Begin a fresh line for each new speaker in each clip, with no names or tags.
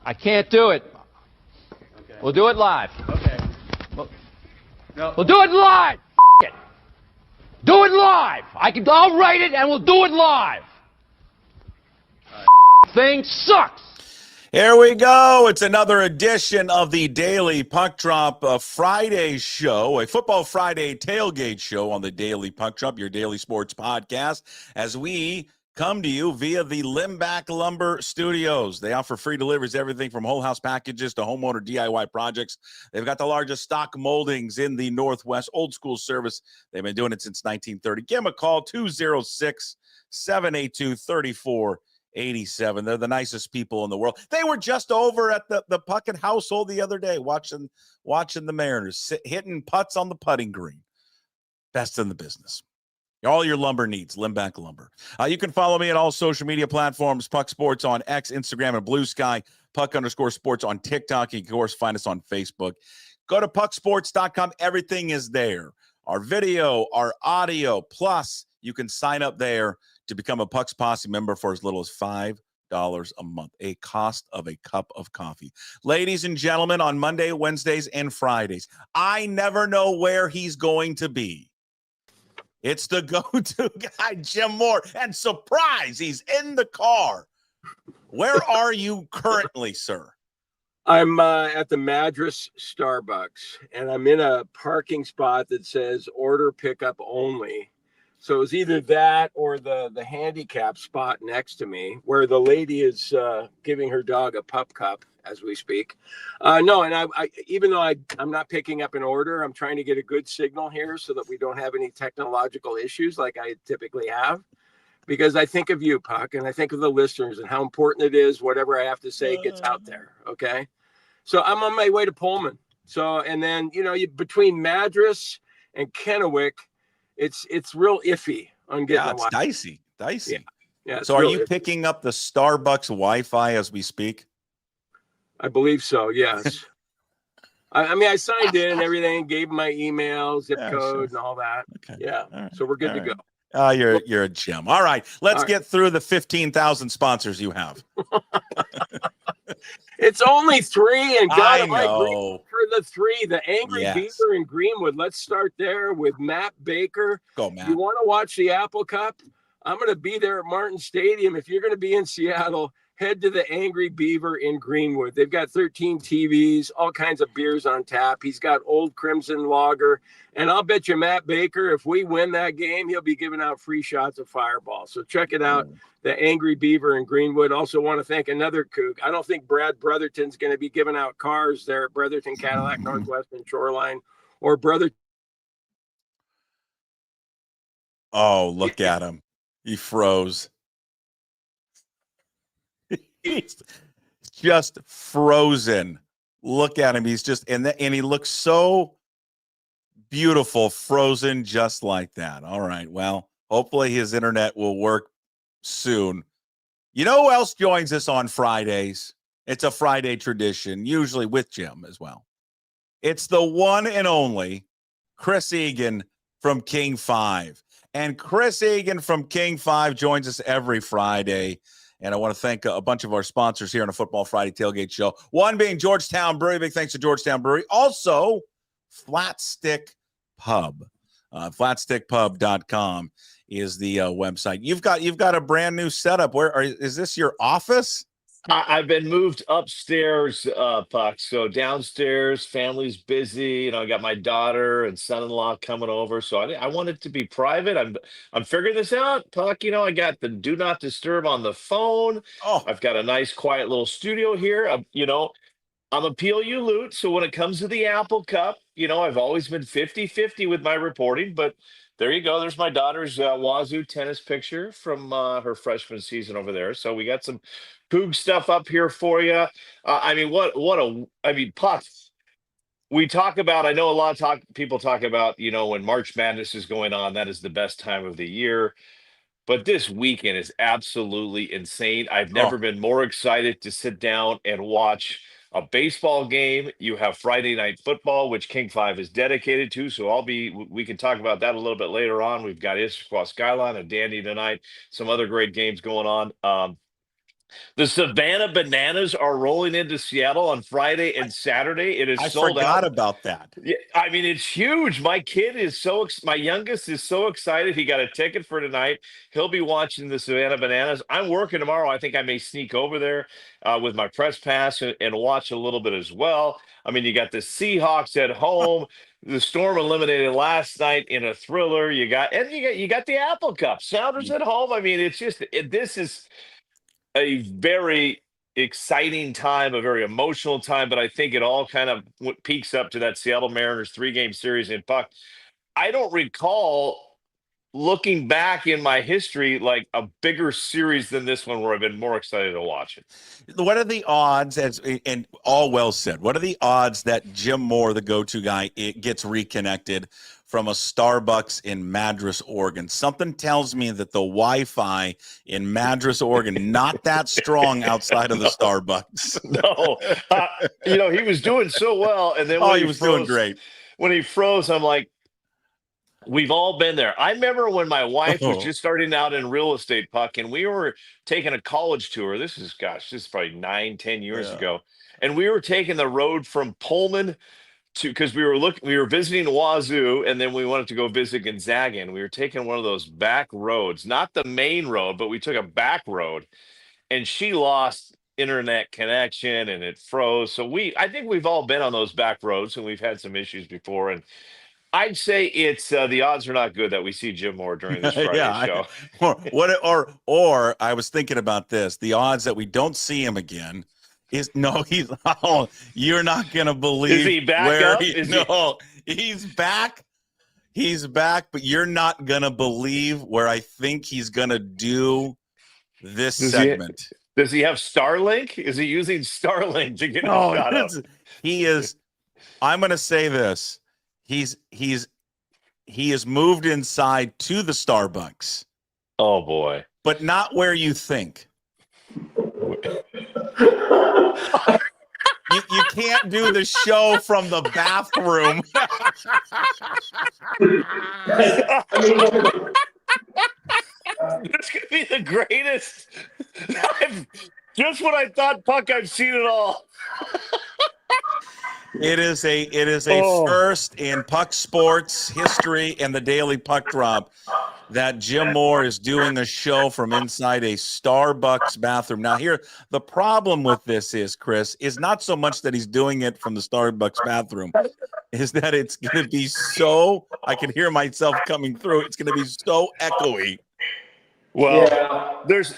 I can't do it.
Okay.
We'll do it live.
Okay. No.
We'll do it live. It. Do it live. I'll write it and we'll do it live. Thing sucks.
Here we go. It's another edition of the Daily Puck Drop Friday show, a Football Friday tailgate show on the Daily Puck Drop, your daily sports podcast, as we come to you via the Limback Lumber Studios. They offer free deliveries, everything from whole house packages to homeowner DIY projects. They've got the largest stock moldings in the Northwest, old school service. They've been doing it since 1930. Give them a call, 206-782-3487. They're the nicest people in the world. They were just over at the Puckett household the other day watching the Mariners, hitting putts on the putting green. Best in the business. All your lumber needs, Limback Lumber. You can follow me at all social media platforms, Pucksports on X, Instagram, and Blue Sky, Puck_sports on TikTok. You can, of course, find us on Facebook. Go to pucksports.com. Everything is there. Our video, our audio, plus you can sign up there to become a Puck's Posse member for as little as $5 a month, a cost of a cup of coffee. Ladies and gentlemen, on Monday, Wednesdays, and Fridays, I never know where he's going to be. It's the go-to guy, Jim Moore. And surprise, he's in the car. Where are you currently, sir?
I'm at the Madras Starbucks, and I'm in a parking spot that says order pickup only. So it's either that or the handicap spot next to me where the lady is giving her dog a pup cup as we speak. No, and I even though I'm not picking up an order, I'm trying to get a good signal here so that we don't have any technological issues like I typically have. Because I think of you, Puck, and I think of the listeners and how important it is whatever I have to say gets out there, okay? So I'm on my way to Pullman. So, and then, between Madras and Kennewick, it's real iffy on getting
it's dicey.
Yeah.
So are you picking up the Starbucks Wi-Fi as we speak?
I believe so, yes. I signed in and everything, gave my email, zip code, and all that.
Okay.
Yeah,
right.
So we're good to go.
You're a gem. All right, let's get through the 15,000 sponsors you have.
It's only 3, and God, am I
know.
for the 3. The Angry Beaver in Greenwood. Let's start there with Matt Baker.
Go, Matt.
You want to watch the Apple Cup? I'm going to be there at Martin Stadium. If you're going to be in Seattle, head to the Angry Beaver in Greenwood. They've got 13 TVs, all kinds of beers on tap. He's got Old Crimson Lager. And I'll bet you Matt Baker, if we win that game, he'll be giving out free shots of Fireball. So check it out, the Angry Beaver in Greenwood. Also want to thank another kook. I don't think Brad Brotherton's going to be giving out cars there at Brotherton Cadillac, Northwest and Shoreline, or Brother.
Oh, look at him. He froze. He's just frozen. Look at him. He's just and he looks so beautiful, frozen just like that. All right. Well, hopefully his internet will work soon. You know who else joins us on Fridays? It's a Friday tradition, usually with Jim as well. It's the one and only Chris Egan from King 5. And Chris Egan from King 5 joins us every Friday. And I want to thank a bunch of our sponsors here on a Football Friday Tailgate Show. One being Georgetown Brewery. Big thanks to Georgetown Brewery. Also, Flat Stick Pub. Flatstickpub.com is the website. You've got a brand new setup. Is this your office?
I've been moved upstairs, Puck. So downstairs, family's busy. I got my daughter and son-in-law coming over. So I want it to be private. I'm figuring this out, Puck. I got the do not disturb on the phone.
Oh,
I've got a nice, quiet little studio here. I'm a PLU loot. So when it comes to the Apple Cup, I've always been 50-50 with my reporting. But there you go. There's my daughter's Wazoo tennis picture from her freshman season over there. So we got some Coug stuff up here for you. Puck. We talk about, I know a lot of people talk about, when March Madness is going on, that is the best time of the year. But this weekend is absolutely insane. I've never been more excited to sit down and watch a baseball game. You have Friday Night Football, which King 5 is dedicated to. So we can talk about that a little bit later on. We've got Issaquah Skyline and Dandy tonight. Some other great games going on. The Savannah Bananas are rolling into Seattle on Friday and Saturday. It is
I
sold
forgot
out.
about that.
Yeah, I mean, it's huge. My kid is my youngest is so excited. He got a ticket for tonight. He'll be watching the Savannah Bananas. I'm working tomorrow. I think I may sneak over there with my press pass and watch a little bit as well. I mean, you got the Seahawks at home. The Storm eliminated last night in a thriller. You got the Apple Cup. Sounders at home. I mean, it's just this is a very exciting time, a very emotional time, but I think it all kind of peaks up to that Seattle Mariners 3-game series in Puck. I don't recall looking back in my history like a bigger series than this one where I've been more excited to watch it.
What are the odds, and all well said, what are the odds that Jim Moore, the go-to guy, gets reconnected from a Starbucks in Madras, Oregon? Something tells me that the Wi-Fi in Madras, Oregon, not that strong outside of the Starbucks.
No, he was doing so well, and then
when he was doing great.
When he froze, I'm like, we've all been there. I remember when my wife was just starting out in real estate, Puck, and we were taking a college tour. This is probably 9-10 years ago, and we were taking the road from Pullman because we were visiting Wazoo, and then we wanted to go visit Gonzaga, and we were taking one of those back roads, not the main road, but we took a back road, and she lost internet connection and it froze. So I think we've all been on those back roads, and we've had some issues before. And I'd say it's the odds are not good that we see Jim Moore during this Friday show.
Or I was thinking about this: the odds that we don't see him again. You're not gonna believe.
Is he back up?
He's back. He's back, but you're not gonna believe where I think he's gonna do this segment.
Does he have Starlink? Is he using Starlink to get a shot up?
He is. I'm gonna say this. He has moved inside to the Starbucks.
Oh boy!
But not where you think. You can't do the show from the bathroom.
This could be the greatest. Just when I thought, Puck, I've seen it all.
It is a first in Pucksports history and the Daily Puck Drop that Jim Moore is doing a show from inside a Starbucks bathroom. Now, here, the problem with this is, Chris, is not so much that he's doing it from the Starbucks bathroom, is that it's going to be so, I can hear myself coming through, it's going to be so echoey.
Well, there's a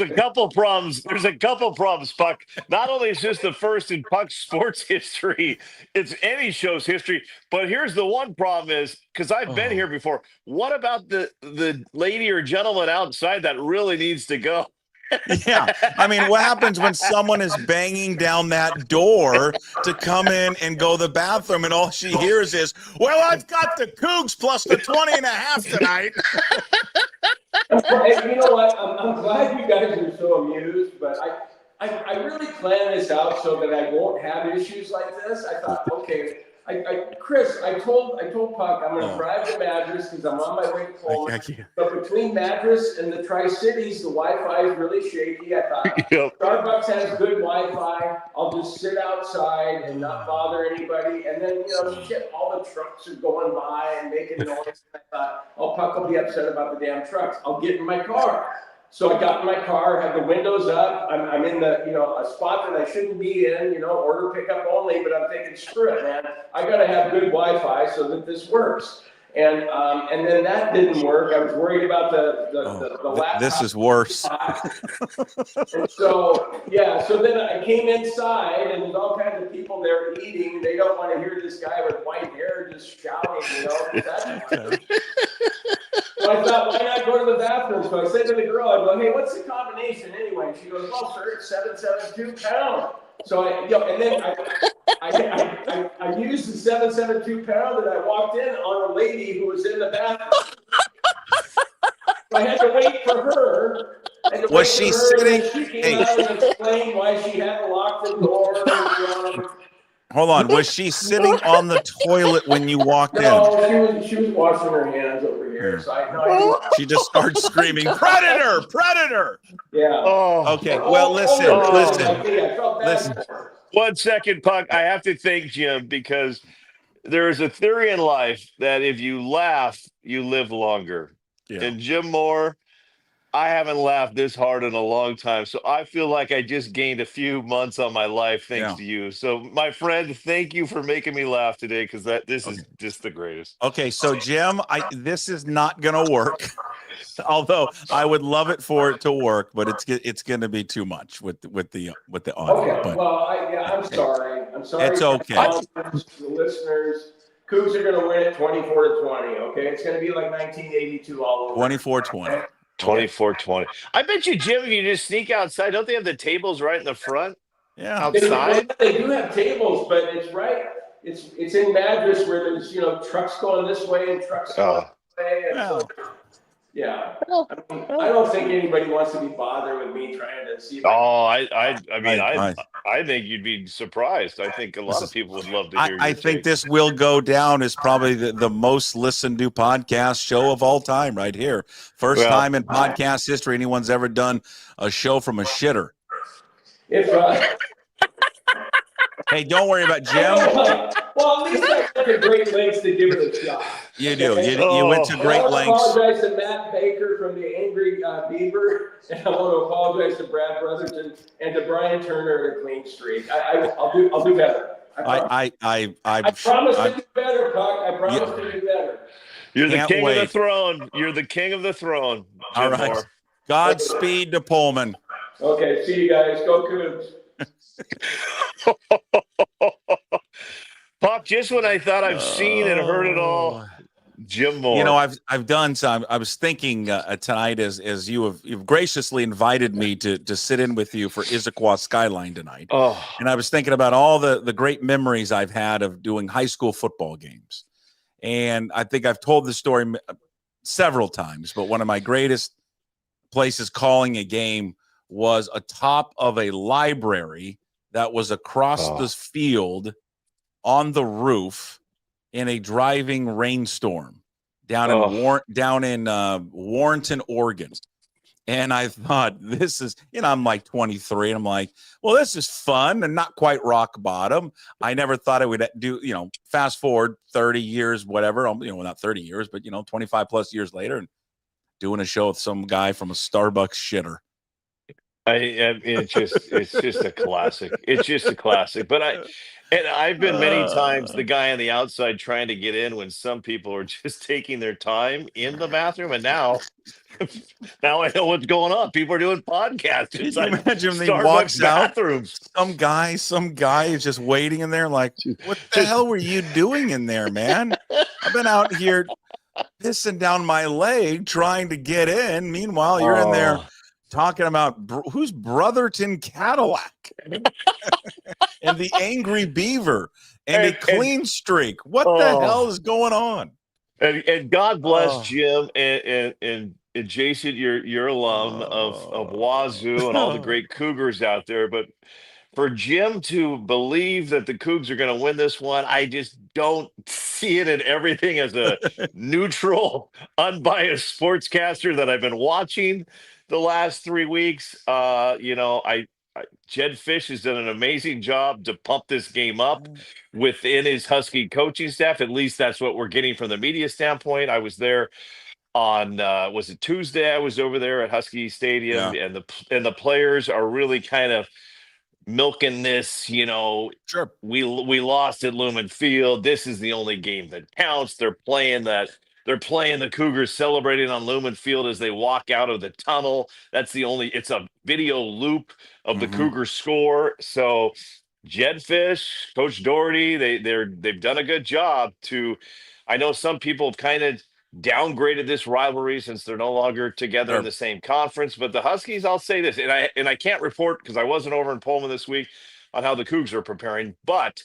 couple problems. There's a couple problems, Puck. Not only is this the first in Puck sports history, it's any show's history. But here's the one problem is, because I've been here before, what about the lady or gentleman outside that really needs to go?
Yeah. I mean, what happens when someone is banging down that door to come in and go to the bathroom and all she hears is, well, I've got the Cougs plus the 20.5 tonight.
Hey, you know what? I'm glad you guys are so amused, but I really planned this out so that I won't have issues like this. I thought, okay, Chris, I told Puck I'm going to drive to Madras because I'm on my way to Pullman. But between Madras and the Tri-Cities, the Wi-Fi is really shaky. I thought Starbucks has good Wi-Fi. I'll just sit outside and not bother anybody. And then, all the trucks are going by and making noise. I thought, Puck will be upset about the damn trucks. I'll get in my car. So I got in my car, had the windows up. I'm in a spot that I shouldn't be in, order pickup only, but I'm thinking, screw it, man. I got to have good Wi-Fi so that this works. And then that didn't work. I was worried about the laptop.
This is worse.
And so then I came inside and there's all kinds of people there eating. They don't want to hear this guy with white hair just shouting, So I thought, why not go to the bathroom? So I said to the girl, I go, hey, what's the combination anyway? And she goes, well, sir, it's 772 pound. So and then I used the 772 pound and I walked in on a lady who was in the bathroom. So I had to wait for her.
Was she sitting?
She came out and explained why she hadn't locked the door.
Hold on. Was she sitting on the toilet when you walked in?
No, she was washing her hands over here. So I
She just starts screaming, "Predator! Predator!"
yeah.
Oh,
Okay. Well, listen.
Okay, I felt bad
Listen.
for her.
1 second, Puck. I have to thank Jim because there is a theory in life that if you laugh, you live longer.
Yeah.
And Jim Moore, I haven't laughed this hard in a long time. So I feel like I just gained a few months on my life thanks to you. So, my friend, thank you for making me laugh today because this is just the greatest.
Okay, so Jim, this is not gonna work. Although I would love it for it to work, but it's going to be too much with the audio.
Okay.
But
Well, I'm sorry. I'm sorry.
It's okay.
The listeners, Cougs are going to win it 24-20. Okay, it's going to be like 1982 all over.
24-20.
24-20. I bet you, Jim, if you just sneak outside, don't they have the tables right in the front?
Yeah.
Outside?
They do have tables, but it's right. It's in Madras where there's trucks going this way and trucks going this way. And so, yeah. I don't think anybody wants to be bothered with me trying to see.
I think you'd be surprised. I think a lot of people would love to hear.
I think this will go down as probably the most listened to podcast show of all time, right here. First time in podcast history anyone's ever done a show from a shitter. Hey, don't worry about Jim.
Well, at least I went to great lengths to give it a shot.
You do. You went to great lengths.
I want to apologize to Matt Baker from the Angry Beaver, and I want to apologize to Brad Brotherton and to Brian Turner at a clean streak. I'll do better. I promise to do better, Puck. I promise to do better.
You're the king of the throne. You're the king of the throne.
All right.
Moore.
Godspeed to Pullman.
Okay. See you guys. Go Cougs.
Pop, just when I thought I've seen and heard it all, Jim Moore.
I've done some. I was thinking tonight as you've graciously invited me to sit in with you for Issaquah Skyline tonight. And I was thinking about all the great memories I've had of doing high school football games. And I think I've told the story several times, but one of my greatest places calling a game was atop of a library that was across the field on the roof in a driving rainstorm down in Warrenton, Oregon. And I thought, this is, I'm like 23 and I'm like, well, this is fun and not quite rock bottom. I never thought I would do, fast forward 30 years, whatever, not 30 years, but 25 plus years later and doing a show with some guy from a Starbucks shitter.
It's just a classic. It's just a classic. But I've been many times the guy on the outside trying to get in when some people are just taking their time in the bathroom. And now I know what's going on. People are doing podcasts.
Can you imagine he walks bathrooms. Out? Some guy is just waiting in there like, what the hell were you doing in there, man? I've been out here pissing down my leg trying to get in. Meanwhile, you're in there talking about who's Brotherton Cadillac and the Angry Beaver and a clean streak. What the hell is going on?
And God bless Jim and Jason, your alum of Wazoo and all the great Cougars out there. But for Jim to believe that the Cougs are going to win this one, I just don't see it in everything as a neutral, unbiased sportscaster that I've been watching the last 3 weeks. Jed Fish has done an amazing job to pump this game up within his Husky coaching staff. At least that's what we're getting from the media standpoint. I was there on was it Tuesday? I was over there at Husky Stadium, and the players are really kind of milking this.
Sure,
we lost at Lumen Field. This is the only game that counts. They're playing the Cougars celebrating on Lumen Field as they walk out of the tunnel. It's a video loop of the Cougars score. So Jed Fish, Coach Doherty, they've done a good job I know some people have kind of downgraded this rivalry since they're no longer together in the same conference, but the Huskies, I'll say this, and I can't report because I wasn't over in Pullman this week on how the Cougs are preparing, but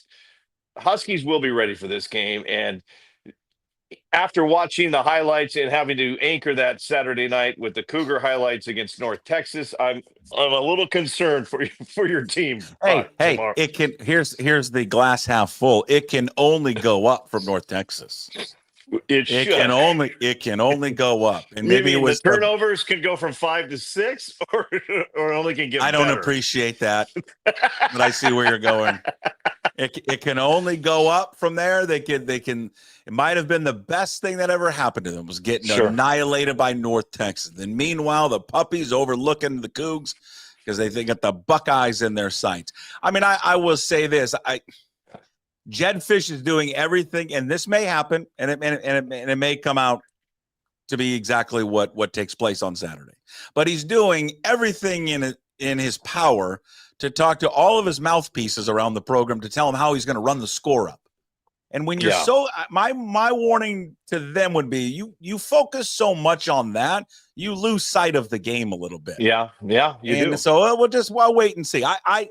Huskies will be ready for this game. And after watching the highlights and having to anchor that Saturday night with the Cougar highlights against North Texas, I'm a little concerned for your team.
Hey,
tomorrow.
it can. Here's the glass half full. It can only go up from North Texas.
It
can only go up, and
You
maybe
mean
it was
the turnovers can go from 5 to 6, or only can get.
I don't
better?
appreciate that, but I see where you're going. It can only go up from there. They can. It might have been the best thing that ever happened to them was getting annihilated by North Texas. And meanwhile, the puppies overlooking the Cougs because they got the Buckeyes in their sights. I mean, I will say this: Jed Fish is doing everything, and this may happen, and it may come out to be exactly what takes place on Saturday. But he's doing everything in his power to talk to all of his mouthpieces around the program to tell him how he's going to run the score up. And when you're my warning to them would be you focus so much on that, you lose sight of the game a little bit.
Yeah, you do.
So we'll wait and see. I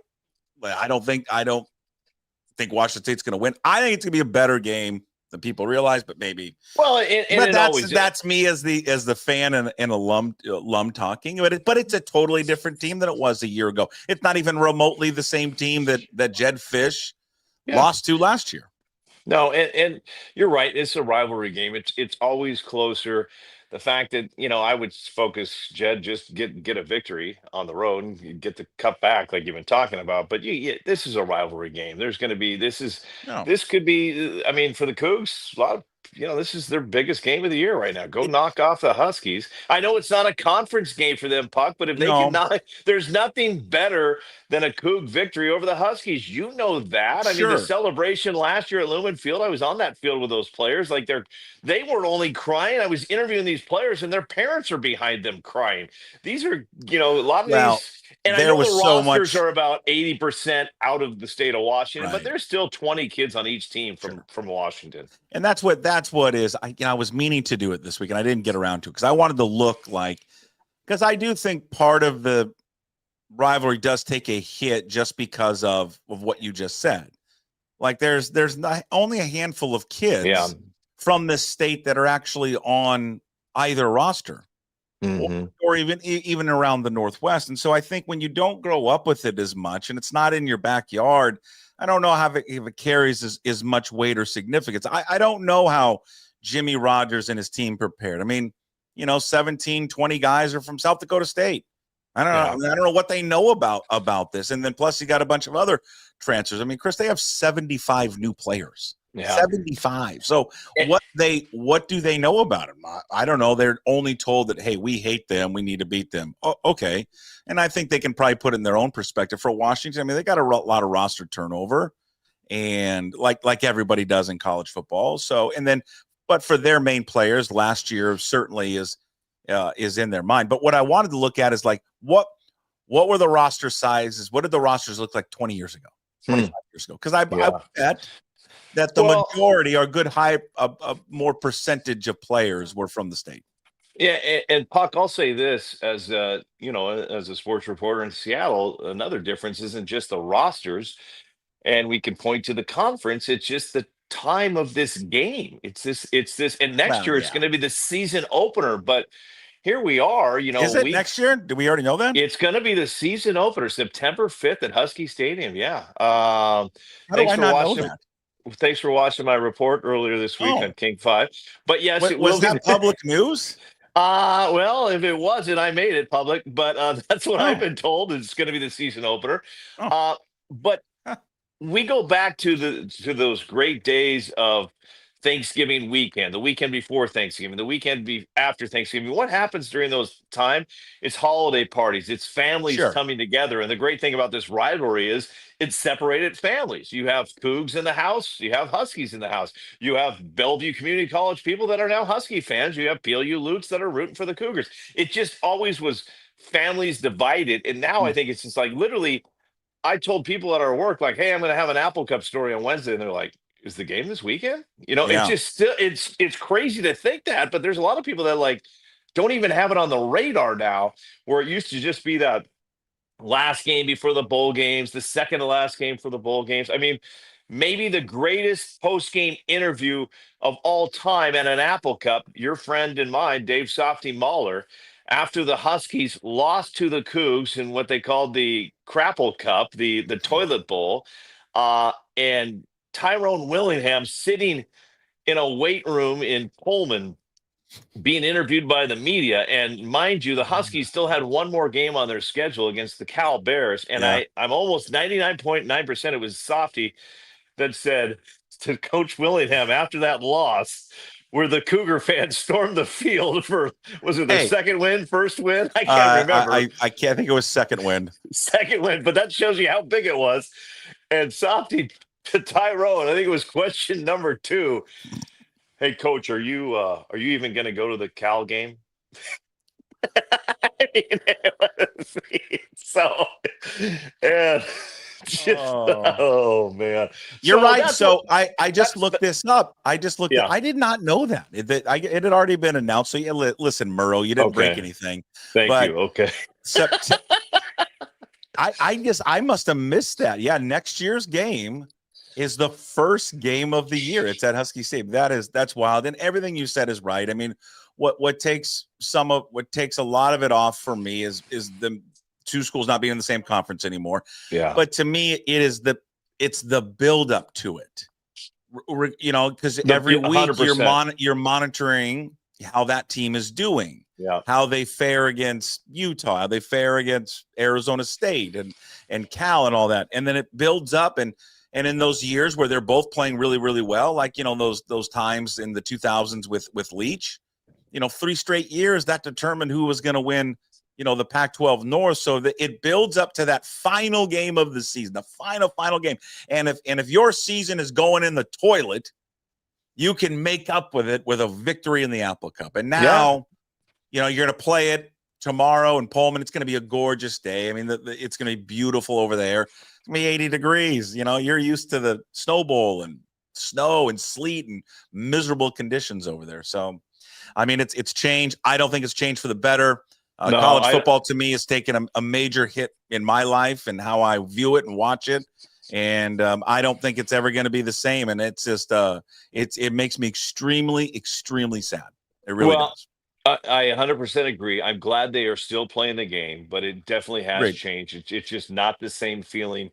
don't think Washington State's going to win. I think it's going to be a better game than people realize, but maybe.
Well,
that's me as the fan and alum talking. But it's a totally different team than it was a year ago. It's not even remotely the same team that Jed Fish lost to last year.
No, and you're right. It's a rivalry game. It's always closer. The fact that, I would focus, Jed, just get a victory on the road and get the cup back like you've been talking about. But this is a rivalry game. There's going to be this could be. I mean, for the Cougs, a lot of. This is their biggest game of the year right now. Go knock off the Huskies. I know it's not a conference game for them, Puck, but if they can knock, there's nothing better than a Coug victory over the Huskies. You know that. I mean, the celebration last year at Lumen Field, I was on that field with those players. Like they weren't only crying. I was interviewing these players, and their parents are behind them crying. These are, a lot of these. And I know the rosters are about 80% out of the state of Washington, but there's still 20 kids on each team from Washington.
And that's what is. I was meaning to do it this week, and I didn't get around to it because I wanted to look like, because I do think part of the rivalry does take a hit just because of what you just said. Like there's not, only a handful of kids from this state that are actually on either roster.
Mm-hmm.
Or even around the Northwest. And so I think when you don't grow up with it as much and it's not in your backyard, I don't know if it carries as much weight or significance. I don't know how Jimmy Rogers and his team prepared. I mean, 17, 20 guys are from South Dakota State. I don't know. I don't know what they know about this. And then plus you got a bunch of other transfers. I mean, Chris, they have 75 new players. 75. So what do they know about him? I don't know. They're only told that, hey, we hate them. We need to beat them. Oh, okay. And I think they can probably put it in their own perspective. For Washington, I mean, they got a lot of roster turnover, and like everybody does in college football. So, but for their main players, last year certainly is in their mind. But what I wanted to look at is like what were the roster sizes? What did the rosters look like 20 years ago, 25 years ago? Because I bet that the majority are good, more percentage of players were from the state.
Yeah, and Puck, I'll say this as as a sports reporter in Seattle, another difference isn't just the rosters, and we can point to the conference. It's just the time of this game. It's this, and next year it's going to be the season opener. But here we are.
Is it next year? Do we already know that?
It's going to be the season opener, September 5th at Husky Stadium. Yeah.
How do I not know that?
Thanks for watching my report earlier this week on King 5. But yes, it
was that public news?
Well, if it wasn't, I made it public. But that's what I've been told. It's going to be the season opener. But we go back to those great days of Thanksgiving weekend, the weekend before Thanksgiving, the weekend after Thanksgiving. What happens during those time? It's holiday parties. It's families coming together. And the great thing about this rivalry is it's separated families. You have Cougs in the house. You have Huskies in the house. You have Bellevue Community College people that are now Husky fans. You have PLU Lutes that are rooting for the Cougars. It just always was families divided. And now I think it's just like literally, I told people at our work, like, hey, I'm going to have an Apple Cup story on Wednesday. And they're like, is the game this weekend? It's just still, it's crazy to think that, but there's a lot of people that like don't even have it on the radar now, where it used to just be that last game before the bowl games, the second to last game for the bowl games. I mean, maybe the greatest post-game interview of all time at an Apple Cup. Your friend and mine, Dave Softy Mahler, after the Huskies lost to the Cougs in what they called the Crapple Cup, the toilet bowl, and Tyrone Willingham sitting in a weight room in Pullman being interviewed by the media. And mind you, the Huskies still had one more game on their schedule against the Cal Bears. And
Yeah.
I'm almost 99.9% it was Softy that said to Coach Willingham after that loss, where the Cougar fans stormed the field for, was it their second win, first win? I can't remember.
I can't think it was second win.
Second win, but that shows you how big it was. And Softy to Tyrone, I think it was question number 2. Hey, Coach, are you even going to go to the Cal game? I mean, so, and just, oh man,
you're
so
right. So I just looked this up. I just looked.
Yeah.
I did not know that it had already been announced. So listen, Murrow, you didn't break anything.
Thank you. Okay.
So, I must have missed that. Yeah, next year's game is the first game of the year. It's at Husky Stadium. That's wild. And everything you said is right. I mean, what takes a lot of it off for me is the two schools not being in the same conference anymore.
Yeah.
But to me, it's the build up to it. You know, because every week you're monitoring how that team is doing.
Yeah.
How they fare against Utah, how they fare against Arizona State and Cal and all that. And then it builds up and in those years where they're both playing really, really well, like, you know, those times in the 2000s with Leach, you know, 3 straight years that determined who was going to win, you know, the Pac-12 North. So that it builds up to that final game of the season, the final game. And if your season is going in the toilet, you can make up with it with a victory in the Apple Cup. And now, you know, you're going to play it tomorrow in Pullman. It's going to be a gorgeous day. I mean, it's going to be beautiful over there. It's going to be 80 degrees. You know, you're used to the Snow Bowl and snow and sleet and miserable conditions over there. So, I mean, it's changed. I don't think it's changed for the better. College football to me has taken a major hit in my life and how I view it and watch it. And I don't think it's ever going to be the same. And it's just it makes me extremely, extremely sad. It really does.
I 100% agree. I'm glad they are still playing the game, but it definitely has changed. It's just not the same feeling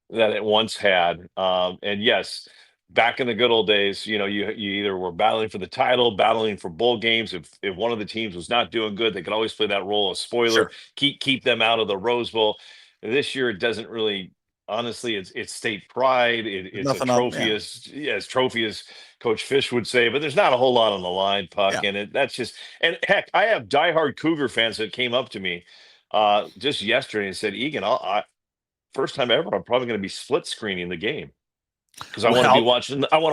that it once had. And yes, back in the good old days, you know, you either were battling for the title, battling for bowl games. If one of the teams was not doing good, they could always play that role of spoiler, keep them out of the Rose Bowl. This year, it doesn't really. Honestly, it's state pride. It's a trophy, as trophy as Coach Fish would say, but there's not a whole lot on the line, Puck.
Yeah.
And that's just, and heck, I have diehard Cougar fans that came up to me just yesterday and said, Egan, first time ever, I'm probably going to be split screening the game. Because I want to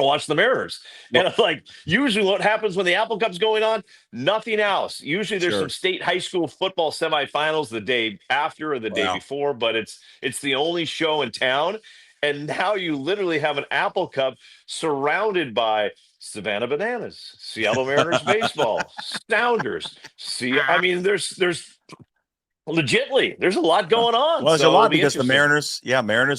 watch the Mariners. And I'm like, usually what happens when the Apple Cup's going on? Nothing else. Usually there's some state high school football semifinals the day after or the day before, but it's the only show in town. And now you literally have an Apple Cup surrounded by Savannah Bananas, Seattle Mariners baseball, Sounders. I mean, there's legitimately, there's a lot going on.
Well, there's a lot because the Mariners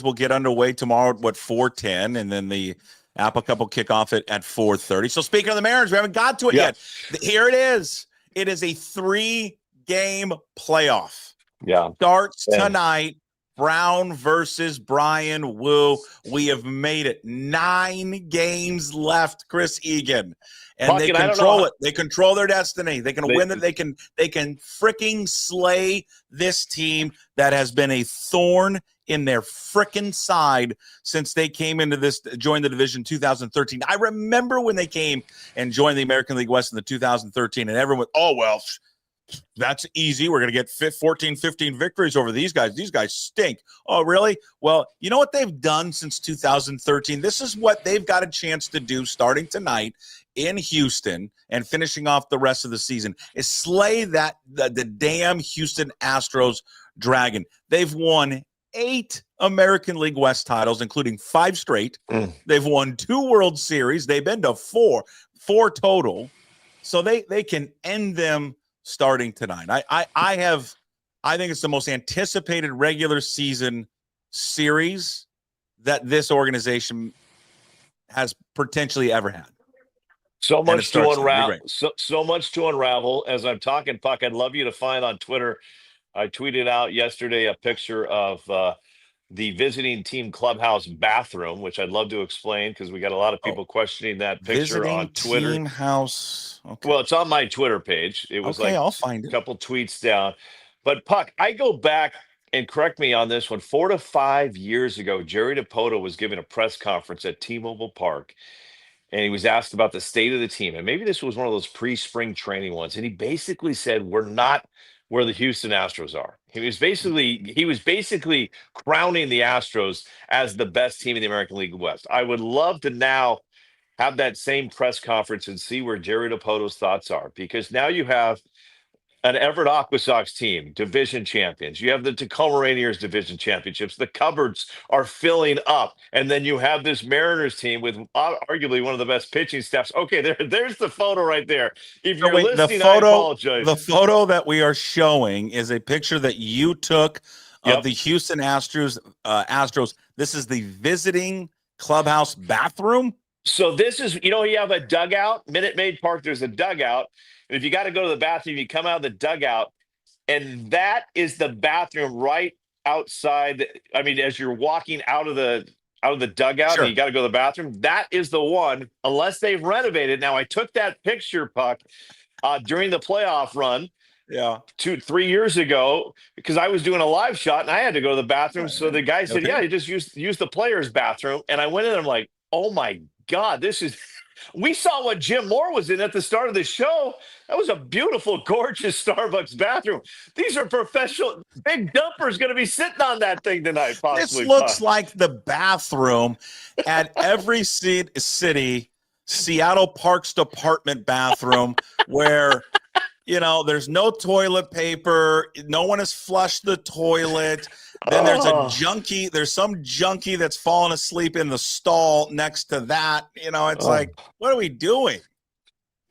will get underway tomorrow at 4:10, and then the Apple Cup will kick off at 4:30. So speaking of the Mariners, we haven't got to it yet. Here it is. It is a 3-game playoff.
Yeah.
Starts tonight. Brown versus Brian Wu. We have made it. 9 games left, Chris Egan. And they control it. They control their destiny. They can win it. They can freaking slay this team that has been a thorn in their freaking side since they came into joined the division 2013. I remember when they came and joined the American League West in the 2013, and everyone, that's easy. We're going to get 14, 15 victories over these guys. These guys stink. Oh, really? Well, you know what they've done since 2013? This is what they've got a chance to do starting tonight in Houston and finishing off the rest of the season is slay the damn Houston Astros dragon. They've won 8 American League West titles, including 5 straight. They've won 2 World Series. They've been to 4 total. So they can end them starting tonight. I think it's the most anticipated regular season series that this organization has potentially ever had.
So
And it
much to
starts to be
unravel.
great.
So much to unravel. As I'm talking, Puck, I'd love you to find on Twitter. I tweeted out yesterday a picture of the visiting team clubhouse bathroom, which I'd love to explain because we got a lot of people questioning that picture
Visiting
on Twitter.
team house. Okay.
Well, it's on my Twitter page. It was
Okay,
like
I'll find
a
it.
couple tweets down. But Puck, I go back and correct me on this one. 4 to 5 years ago, Jerry DiPoto was giving a press conference at T-Mobile Park, and he was asked about the state of the team. And maybe this was one of those pre-spring training ones. And he basically said, "We're not where the Houston Astros are." He was basically crowning the Astros as the best team in the American League West. I would love to now have that same press conference and see where Jerry DiPoto's thoughts are, because now you have an Everett Aqua Sox team, division champions. You have the Tacoma Rainiers division championships. The cupboards are filling up. And then you have this Mariners team with arguably one of the best pitching staffs. Okay, there's the photo right there. If you're listening, I apologize.
The photo that we are showing is a picture that you took of
Yep.
the Houston Astros. This is the visiting clubhouse bathroom.
So this is, you have a dugout, Minute Maid Park, there's a dugout. And if you got to go to the bathroom, you come out of the dugout, and that is the bathroom right outside. I mean, as you're walking out of the dugout,
Sure.
and you got to go to the bathroom, that is the one, unless they've renovated. Now, I took that picture, Puck, during the playoff run.
Yeah.
2-3 years ago, because I was doing a live shot and I had to go to the bathroom. So the guy said,
Okay.
"Yeah, you just use the player's bathroom." And I went in and I'm like, "Oh my God, this is." We saw what Jim Moore was in at the start of the show. That was a beautiful, gorgeous Starbucks bathroom. These are professional. Big Dumper's going to be sitting on that thing tonight, possibly.
This looks like the bathroom at every city Seattle Parks Department bathroom where, there's no toilet paper. No one has flushed the toilet. Then there's some junkie that's fallen asleep in the stall next to that. It's like, what are we doing?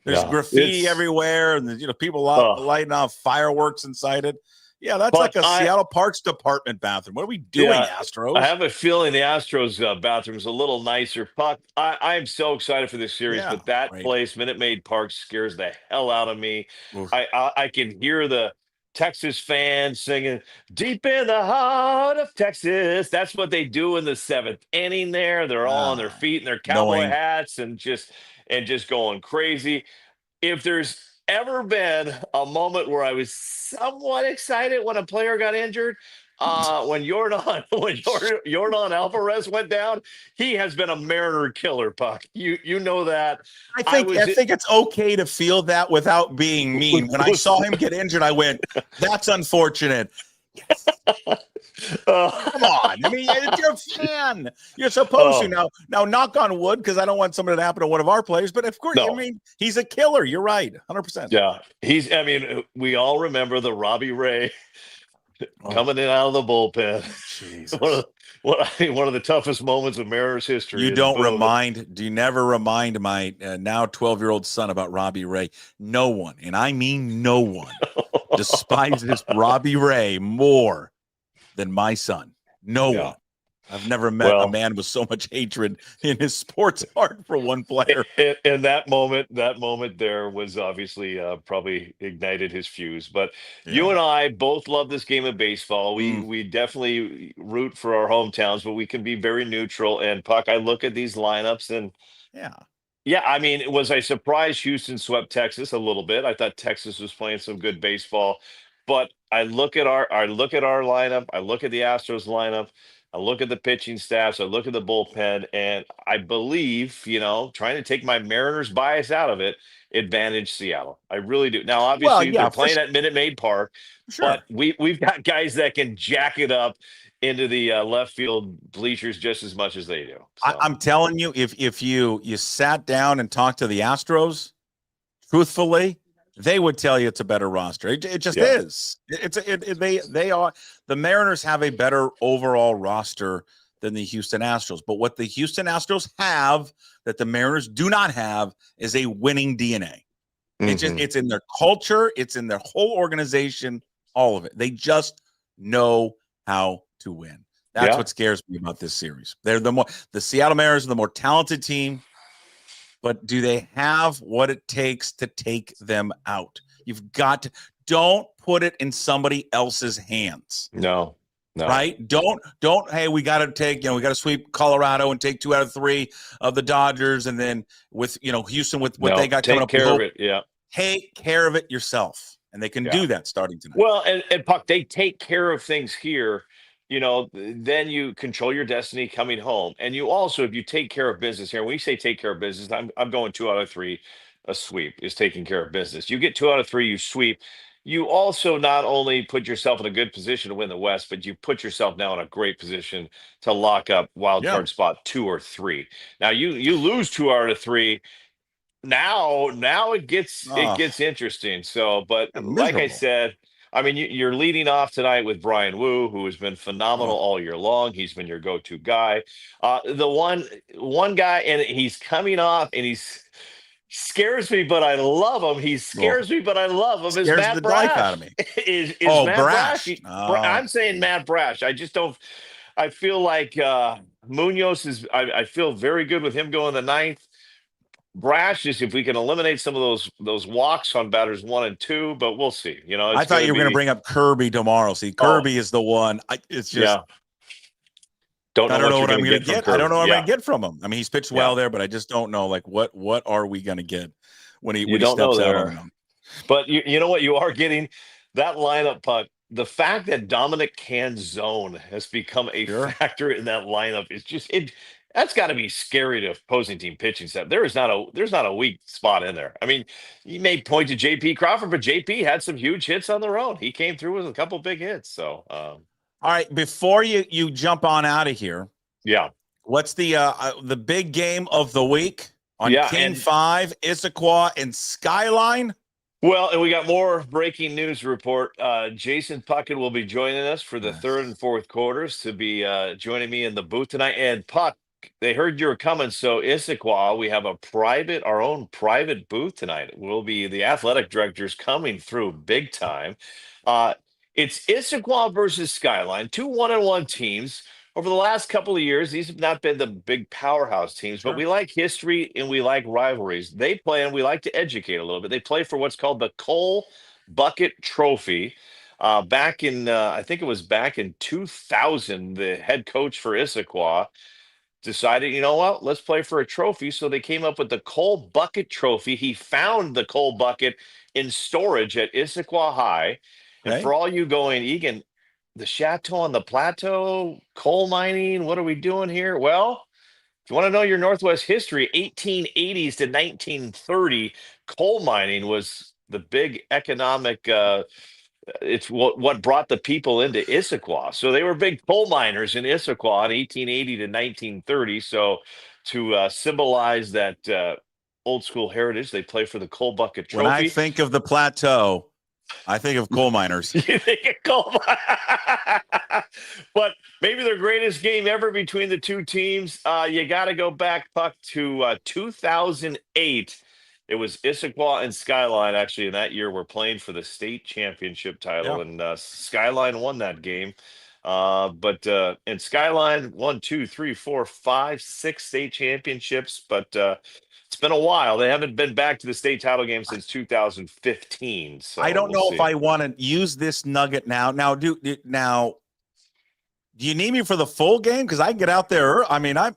There's graffiti everywhere, and people lighting off fireworks inside it. Yeah, that's like a Seattle Parks Department bathroom. What are we doing, Astros?
I have a feeling the Astros bathroom is a little nicer. Puck, I am so excited for this series, but that place, Minute Maid Park, scares the hell out of me. I can hear the Texas fans singing "Deep in the Heart of Texas." That's what they do in the seventh inning there. They're all on their feet in their cowboy hats and just going crazy. If there's ever been a moment where I was somewhat excited when a player got injured, when Yordan Alvarez went down, he has been a Mariner killer, Puck. You know that.
I think it's okay to feel that without being mean. When I saw him get injured, I went, "That's unfortunate." Yes. Come on. I mean, you're a fan. You're supposed to now knock on wood, because I don't want something to happen to one of our players. But of course, he's a killer. You're right. 100%.
Yeah. We all remember the Robbie Ray coming in out of the bullpen.
Jesus.
One of the toughest moments of Mariners history.
Do you never remind my now 12-year-old son about Robbie Ray? No one, and I mean no one, despises Robbie Ray more than my son. No one. I've never met a man with so much hatred in his sports heart for one player.
And that moment there was obviously probably ignited his fuse. But you and I both love this game of baseball. We definitely root for our hometowns, but we can be very neutral. And Puck, I look at these lineups and I mean, was I surprised Houston swept Texas a little bit? I thought Texas was playing some good baseball, but I look at our lineup. I look at the Astros lineup. I look at the pitching staffs. I look at the bullpen, and I believe, trying to take my Mariners bias out of it, advantage Seattle. I really do. Now, obviously, they're playing at Minute Maid Park, but we've got guys that can jack it up into the left field bleachers just as much as they do. So.
I'm telling you, if you sat down and talked to the Astros, truthfully, they would tell you it's a better roster. It just is. They are. The Mariners have a better overall roster than the Houston Astros. But what the Houston Astros have that the Mariners do not have is a winning DNA. It's in their culture. It's in their whole organization. All of it. They just know how to win. That's what scares me about this series. The Seattle Mariners are the more talented team, but do they have what it takes to take them out? You've got to don't put it in somebody else's hands.
No.
Right? Don't. Hey, we got to take. We got to sweep Colorado and take 2 out of 3 of the Dodgers, and then with Houston with what they got coming up.
Take care of it. Yeah.
Take care of it yourself, and they can do that starting tonight.
Well, and Puck, they take care of things here. Then you control your destiny coming home, and you also, if you take care of business here. When we say take care of business, I'm going 2 out of 3. A sweep is taking care of business. You get 2 out of 3, you sweep. You also not only put yourself in a good position to win the West, but you put yourself now in a great position to lock up wild card spot 2 or 3. Now you lose 2 out of 3. Now it gets interesting. So, but like I said, I mean, you're leading off tonight with Brian Wu, who has been phenomenal all year long. He's been your go-to guy. The one guy, and he's coming off, and he's scares me, but I love him. He scares me, but I love him. Is Matt Brash?
Out of me.
Is Matt
Brash?
I'm saying Matt Brash. I just don't. I feel like Munoz is. I feel very good with him going the 9th. Brash is if we can eliminate some of those walks on batters 1 and 2, but we'll see.
I thought you were going to bring up Kirby tomorrow. See, Kirby is the one. It's just.
I don't know
what I'm going to get. I don't know what I'm going to get from him. I mean, he's pitched well there, but I just don't know. Like, what are we going to get when he steps out on him?
But you know what you are getting? That lineup, Puck. The fact that Dominic Canzone has become a factor in that lineup is just that's got to be scary to opposing team pitching staff. There's not a weak spot in there. I mean, you may point to JP Crawford, but JP had some huge hits on their own. He came through with a couple big hits. So,
all right, before you jump on out of here, what's the big game of the week on King 5, Issaquah and Skyline?
Well, and we got more breaking news report. Jason Puckett will be joining us for the 3rd and 4th quarters to be joining me in the booth tonight. And Puck, they heard you were coming, so Issaquah, we have our own private booth tonight. We'll be the athletic directors coming through big time. It's Issaquah versus Skyline, 2 1-1 teams. Over the last couple of years, these have not been the big powerhouse teams, but we like history and we like rivalries. They play, and we like to educate a little bit. They play for what's called the Cole Bucket Trophy. Back in, I think it was back in 2000, the head coach for Issaquah decided, you know what, let's play for a trophy. So they came up with the Cole Bucket Trophy. He found the Cole Bucket in storage at Issaquah High. And for all you going, Egan, the Chateau on the Plateau, coal mining, what are we doing here? Well, if you want to know your Northwest history, 1880s to 1930, coal mining was the big economic, it's what brought the people into Issaquah. So they were big coal miners in Issaquah in 1880 to 1930. So to symbolize that old school heritage, they play for the Coal Bucket Trophy.
When I think of the Plateau, I think of coal miners.
You think of coal miners. But maybe their greatest game ever between the two teams. You got to go back, Puck, to 2008. It was Issaquah and Skyline, actually, in that year were playing for the state championship title, and Skyline won that game. And Skyline won 2, 3, 4, 5, 6 state championships, but it's been a while. They haven't been back to the state title game since 2015. So
I don't know if I want to use this nugget now. Now, do you need me for the full game? Because I can get out there. I mean, I'm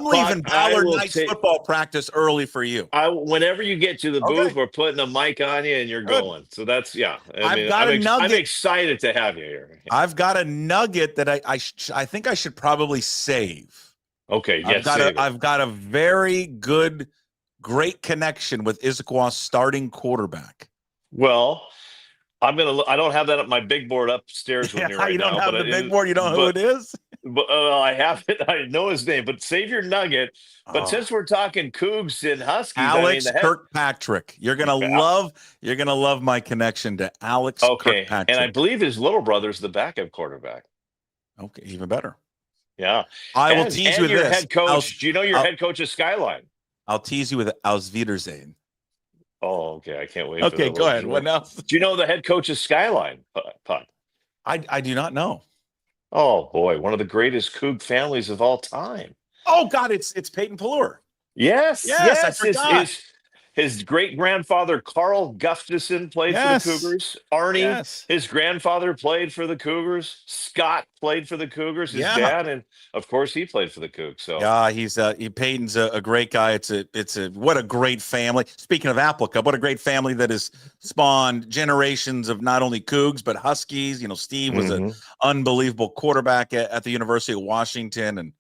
leaving Ballard Knight's football practice early for you.
Whenever you get to the booth, we're putting a mic on you and you're going. So that's I'm excited to have you here.
I've got a nugget that I think I should probably save.
Okay, yes.
I've got a very great connection with Issaquah's starting quarterback.
Well, I don't have that up my big board upstairs with me right now.
You don't have the big board. You don't know who it is.
But I have it. I know his name. But save your nugget. But since we're talking Cougs and Huskies,
Alex Kirkpatrick, you're gonna love my connection to Alex Kirkpatrick.
And I believe his little brother's the backup quarterback.
Okay, even better.
Yeah,
I will tease you with
your
this.
Head coach. Do you know your head coach is Skyline?
I'll tease you with Aus Wiedersehen.
Oh, okay. I can't wait.
Okay, go ahead. What else?
Do you know the head coach is Skyline, Puck?
I do not know.
Oh boy, one of the greatest Coug families of all time.
Oh God, it's Peyton Pallure.
Yes,
Yes, I
yes.
forgot.
His great grandfather Carl Gustafson played for the
Yes,
Cougars. Arnie,
yes,
his grandfather, played for the Cougars. Scott played for the Cougars. His
yeah.
dad, and of course, he played for the Cougs. So
Yeah, Peyton's a great guy. It's a what a great family. Speaking of Applica, what a great family that has spawned generations of not only Cougs but Huskies. Steve was an unbelievable quarterback at the University of Washington, and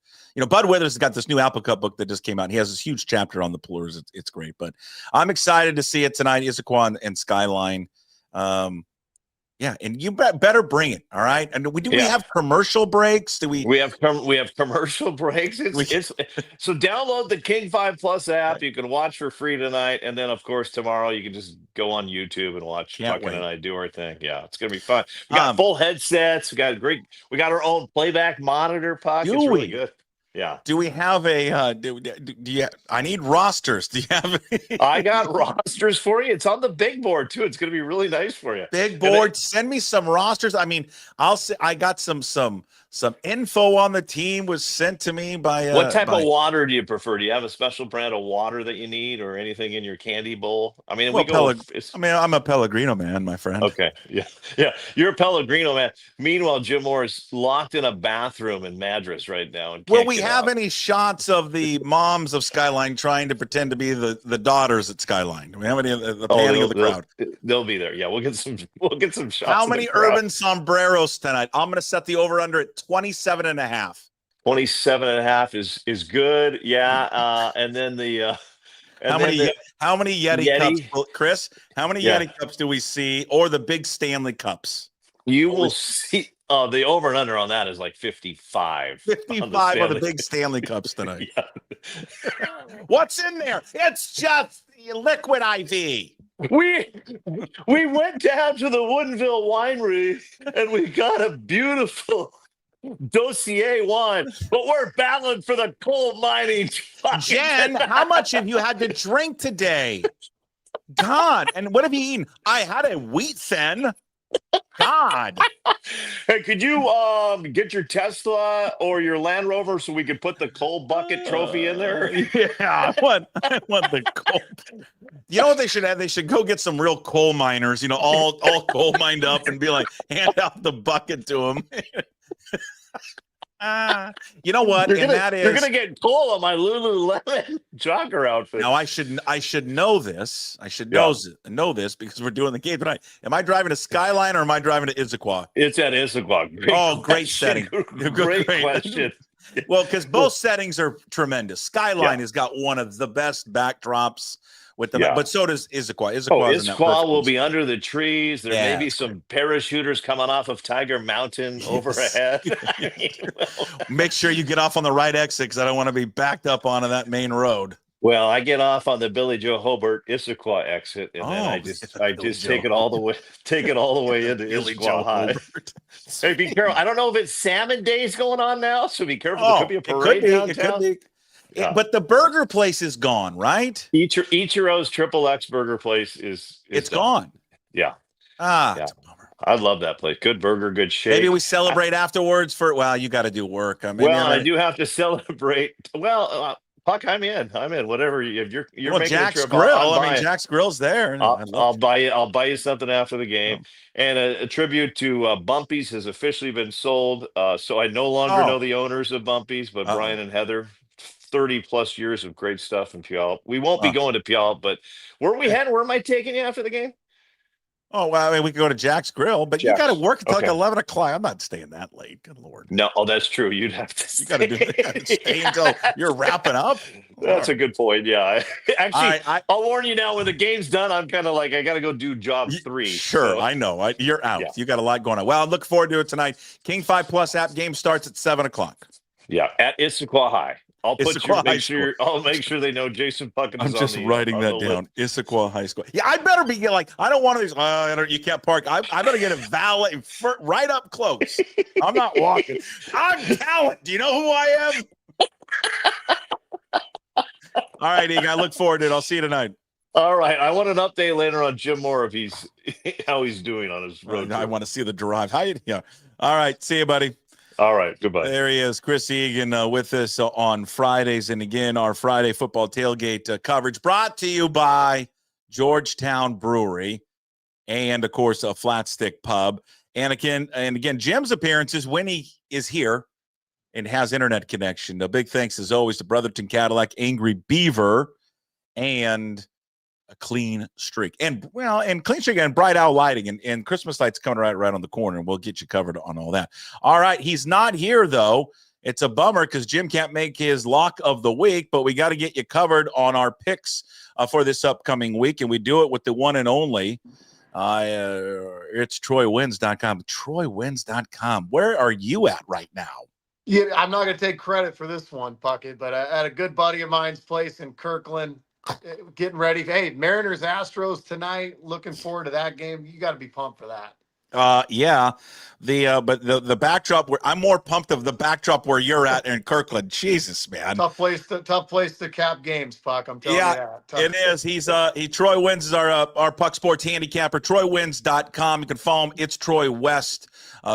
Bud Withers has got this new Applica book that just came out. And he has this huge chapter on the Pallures. It's great, but I'm excited to see it tonight. Issaquah and Skyline. Yeah, and you better bring it. All right. And we have commercial breaks? Do we?
We have commercial breaks. So download the King 5 Plus app.
Right.
You can watch for free tonight, and then of course tomorrow you can just go on YouTube and watch Puckett and I do our thing. Yeah, it's gonna be fun. We got full headsets. We got our own playback monitor. Puck. It's really good. Yeah.
Do we have a? Do you? I need rosters. Do you have?
I got rosters for you. It's on the big board too. It's going to be really nice for you.
Big board. Send me some rosters. I mean, I'll say I got some info on the team was sent to me by.
What type of water do you prefer? Do you have a special brand of water that you need, or anything in your candy bowl? I mean,
I'm a Pellegrino man, my friend.
Okay, yeah. You're a Pellegrino man. Meanwhile, Jim Moore is locked in a bathroom in Madras right now. And
will we have any shots of the moms of Skyline trying to pretend to be the daughters at Skyline? Do we have any of the panning of the crowd?
They'll be there. Yeah, we'll get some shots.
How many urban sombreros tonight? I'm going to set the over under at 27.5.
27.5 is good. Yeah. And then the
how many Yeti cups, Chris? How many Yeti cups do we see, or the big Stanley cups?
You will see. Oh, the over and under on that is like 55.
55 on the big Stanley cups tonight. What's in there? It's just liquid IV.
We went down to the Woodinville winery and we got a beautiful dossier wine, but we're battling for the coal mining.
Jen, how much have you had to drink today? God, and what have you eaten? I had a wheat thin. God.
Hey, could you get your Tesla or your Land Rover so we could put the coal bucket trophy in there?
Yeah, I want the coal. You know what they should have? They should go get some real coal miners, all coal mined up, and be like, hand out the bucket to them. You know what?
You're gonna get coal on my Lululemon jogger outfit.
Now I should know this. I should know this because we're doing the game tonight. Am I driving to Skyline or am I driving to Issaquah?
It's at Issaquah.
Great setting.
Great question.
Well, because both settings are tremendous. Skyline has got one of the best backdrops. But so does Issaquah.
Issaquah will be under the trees. There may be some parachuters coming off of Tiger Mountain overhead.
Make sure you get off on the right exit because I don't want to be backed up onto that main road.
Well, I get off on the Billy Joe Hobart Issaquah exit, and then I just take it all the way into Issaquah High. Hey, be careful. I don't know if it's Salmon Days going on now, so be careful. There could be a parade downtown.
It could be. Yeah. But the burger place is gone, right?
Ichiro's Triple X Burger Place is
gone.
Yeah.
That's a bummer.
I love that place. Good burger, good shake.
Maybe we celebrate afterwards you got to do work.
I do have to celebrate. Well, Puck, I'm in. Whatever you're making
Jack's
a trip.
Grill. Jack's Grill's there.
I'll buy you something after the game. And a tribute to Bumpy's has officially been sold. So I no longer know the owners of Bumpy's, but Brian and Heather. 30 plus years of great stuff in Puyallup. We won't be going to Puyallup, but where are we heading? Where am I taking you after the game?
Oh, well, we could go to Jack's Grill, but you got to work until like 11 o'clock. I'm not staying that late. Good Lord.
No, that's true. You'd have to.
You got to stay until you're wrapping up.
That's a good point. Yeah. Actually, I'll warn you now, when the game's done, I'm kind of like, I got to go do job 3.
Sure. So. I know. You're out. Yeah. You got a lot going on. Well, I look forward to it tonight. King 5 Plus app game starts at 7 o'clock.
Yeah. At Issaquah High. I'll make sure they know Jason Puckett is.
I'm just writing that down. Issaquah High School. Yeah, I better be like, I don't want these. You can't park. I better get a valet right up close. I'm not walking. I'm talent. Do you know who I am? All right, Egan. I look forward to it. I'll see you tonight.
All right. I want an update later on Jim Moore how he's doing on his road.
I want to see the drive. Yeah. All right. See you, buddy.
All right. Goodbye.
There he is, Chris Egan, with us on Fridays. And again, our Friday football tailgate coverage brought to you by Georgetown Brewery and, of course, a Flat Stick Pub. And again, Jim's appearances when he is here and has internet connection. A big thanks, as always, to Brotherton Cadillac, Angry Beaver, and a Clean Streak. And Clean Streak and Bright Owl Lighting and Christmas lights coming right on the corner, and we'll get you covered on all that. All right, he's not here, though. It's a bummer because Jim can't make his lock of the week, but we got to get you covered on our picks for this upcoming week, and we do it with the one and only. It's TroyWins.com. TroyWins.com. Where are you at right now?
Yeah, I'm not going to take credit for this one, Puckett, but at a good buddy of mine's place in Kirkland, getting ready. Hey, Mariners Astros tonight. Looking forward to that game. You got to be pumped for that.
Yeah. But the backdrop where I'm more pumped of the backdrop where you're at in Kirkland. Jesus, man.
Tough place to cap games, Puck. I'm telling you that.
It is. Troy Wins is our Pucksports handicapper. TroyWins.com. You can follow him. It's Troy West.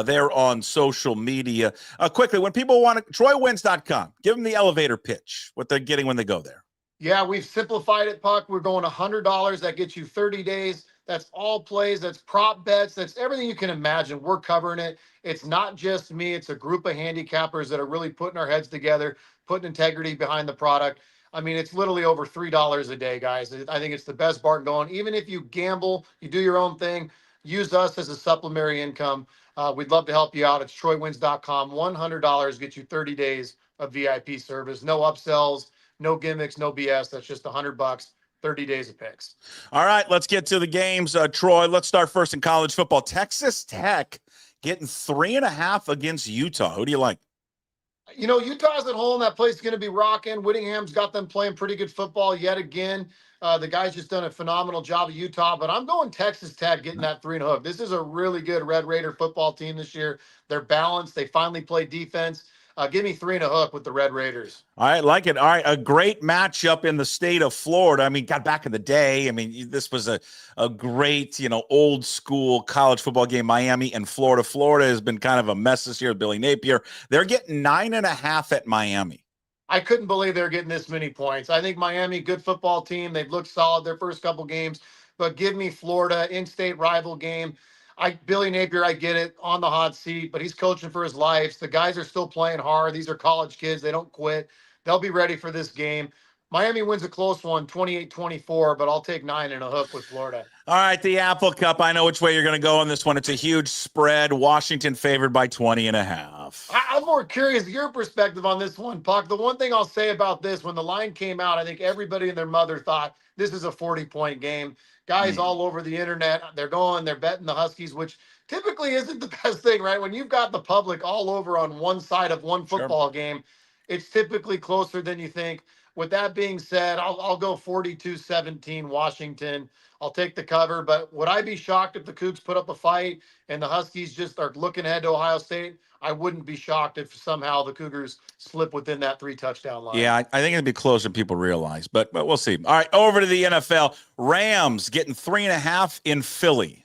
They're on social media. Quickly, when people want to, TroyWins.com. Give them the elevator pitch. What they're getting when they go there.
Yeah, we've simplified it, Puck. We're going $100. That gets you 30 days. That's all plays. That's prop bets. That's everything you can imagine. We're covering it. It's not just me. It's a group of handicappers that are really putting our heads together, putting integrity behind the product. I mean, it's literally over $3 a day, guys. I think it's the best part going. Even if you gamble, you do your own thing, use us as a supplementary income. We'd love to help you out. It's TroyWins.com. $100 gets you 30 days of VIP service. No upsells, no gimmicks, no BS. That's just $100. 30 days of picks.
All right, let's get to the games. Troy, let's start first in college football. Texas Tech getting 3.5 against Utah. Who do you like?
You know, Utah's at home. That place is going to be rocking. Whittingham's got them playing pretty good football yet again. The guy's just done a phenomenal job at Utah, but I'm going Texas Tech getting that 3.5. This is a really good Red Raider football team this year. They're balanced. They finally play defense. Give me 3.5 with the Red Raiders.
All right, like it. All right, a great matchup in the state of Florida. I mean, got back in the day. I mean, this was a great, old school college football game. Miami and Florida. Florida has been kind of a mess this year with Billy Napier. They're getting 9.5 at Miami.
I couldn't believe they're getting this many points. I think Miami, good football team. They've looked solid their first couple games, but give me Florida, in-state rival game. Billy Napier, I get it, on the hot seat, but he's coaching for his life. The guys are still playing hard. These are college kids. They don't quit. They'll be ready for this game. Miami wins a close one, 28-24, but I'll take 9.5 with Florida.
All right, the Apple Cup. I know which way you're going to go on this one. It's a huge spread. Washington favored by 20.5.
I'm more curious your perspective on this one, Puck. The one thing I'll say about this, when the line came out, I think everybody and their mother thought this is a 40-point game. Guys all over the internet, they're betting the Huskies, which typically isn't the best thing, right? When you've got the public all over on one side of one football game, it's typically closer than you think. With that being said, I'll go 42-17 Washington. I'll take the cover, but would I be shocked if the Cougs put up a fight and the Huskies just are looking ahead to Ohio State? I wouldn't be shocked if somehow the Cougars slip within that 3-touchdown line.
Yeah, I think it'd be closer than people realize, but we'll see. All right, over to the NFL. Rams getting 3.5 in Philly.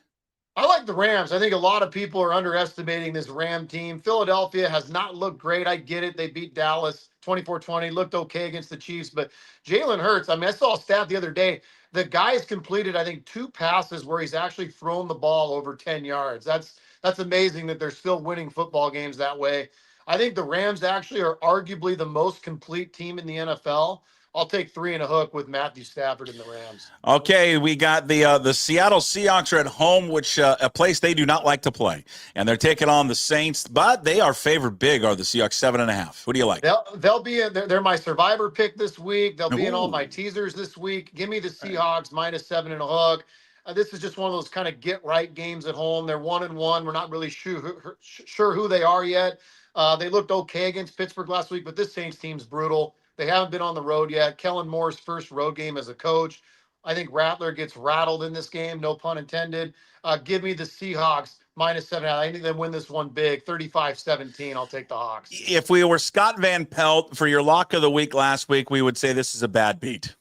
I like the Rams. I think a lot of people are underestimating this Ram team. Philadelphia has not looked great. I get it. They beat Dallas 24-20, looked okay against the Chiefs, but Jalen Hurts, I mean, I saw a stat the other day. The guy's completed, I think, 2 passes where he's actually thrown the ball over 10 yards. That's amazing that they're still winning football games that way. I think the Rams actually are arguably the most complete team in the NFL. I'll take 3.5 with Matthew Stafford and the Rams.
Okay, we got the Seattle Seahawks are at home, which a place they do not like to play, and they're taking on the Saints, but they are favored big. Are the Seahawks 7.5? Who do you like?
They'll be they're my survivor pick this week. They'll be in all my teasers this week. Give me the Seahawks minus 7.5. This is just one of those kind of get right games at home. They're 1-1. We're not really sure who they are yet. They looked okay against Pittsburgh last week, but this Saints team's brutal. They haven't been on the road yet. Kellen Moore's first road game as a coach. I think Rattler gets rattled in this game, no pun intended. Give me the Seahawks minus 7.5. I think they win this one big, 35-17. I'll take the Hawks.
If we were Scott Van Pelt for your lock of the week last week, we would say this is a bad beat.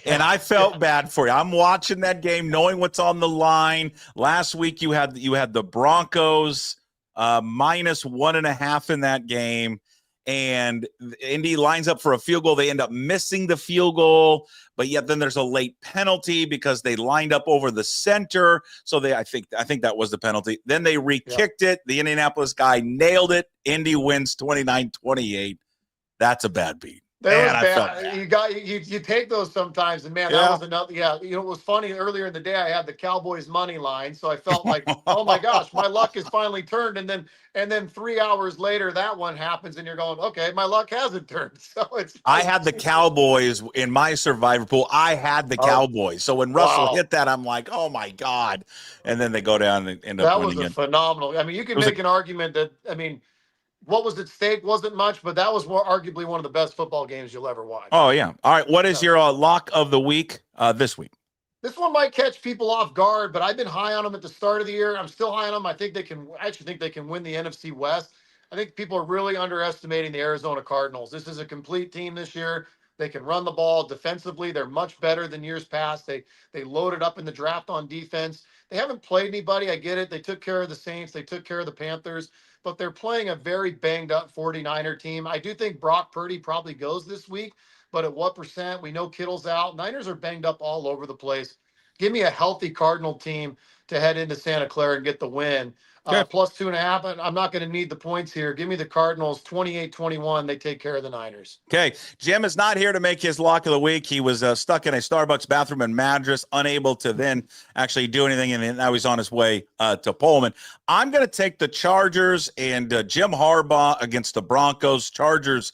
And I felt bad for you. I'm watching that game, knowing what's on the line. Last week you had the Broncos minus 1.5 in that game. And Indy lines up for a field goal. They end up missing the field goal, but yet then there's a late penalty because they lined up over the center. So I think that was the penalty. Then they re-kicked it. The Indianapolis guy nailed it. Indy wins 29-28. That's a bad beat.
That was bad. You take those sometimes, and man, that was another. Yeah, it was funny. Earlier in the day, I had the Cowboys money line, so I felt like, oh my gosh, my luck has finally turned. And then 3 hours later, that one happens, and you're going, okay, my luck hasn't turned. So I
had the Cowboys in my survivor pool. I had the Cowboys, so when Russell hit that, I'm like, oh my god! And then they go down and end up winning. That was
phenomenal. I mean, you can make an argument that what was at stake wasn't much, but that was arguably one of the best football games you'll ever watch.
Oh, yeah. All right. What is your lock of the week this week?
This one might catch people off guard, but I've been high on them at the start of the year. I'm still high on them. I actually think they can win the NFC West. I think people are really underestimating the Arizona Cardinals. This is a complete team this year. They can run the ball defensively. They're much better than years past. They loaded up in the draft on defense. They haven't played anybody. I get it. They took care of the Saints. They took care of the Panthers. But they're playing a very banged-up 49er team. I do think Brock Purdy probably goes this week, but at what percent? We know Kittle's out. Niners are banged up all over the place. Give me a healthy Cardinal team to head into Santa Clara and get the win. Plus 2.5. I'm not going to need the points here. Give me the Cardinals 28-21. They take care of the Niners.
Okay. Jim is not here to make his lock of the week. He was stuck in a Starbucks bathroom in Madras, unable to then actually do anything, and now he's on his way to Pullman. I'm going to take the Chargers and Jim Harbaugh against the Broncos. Chargers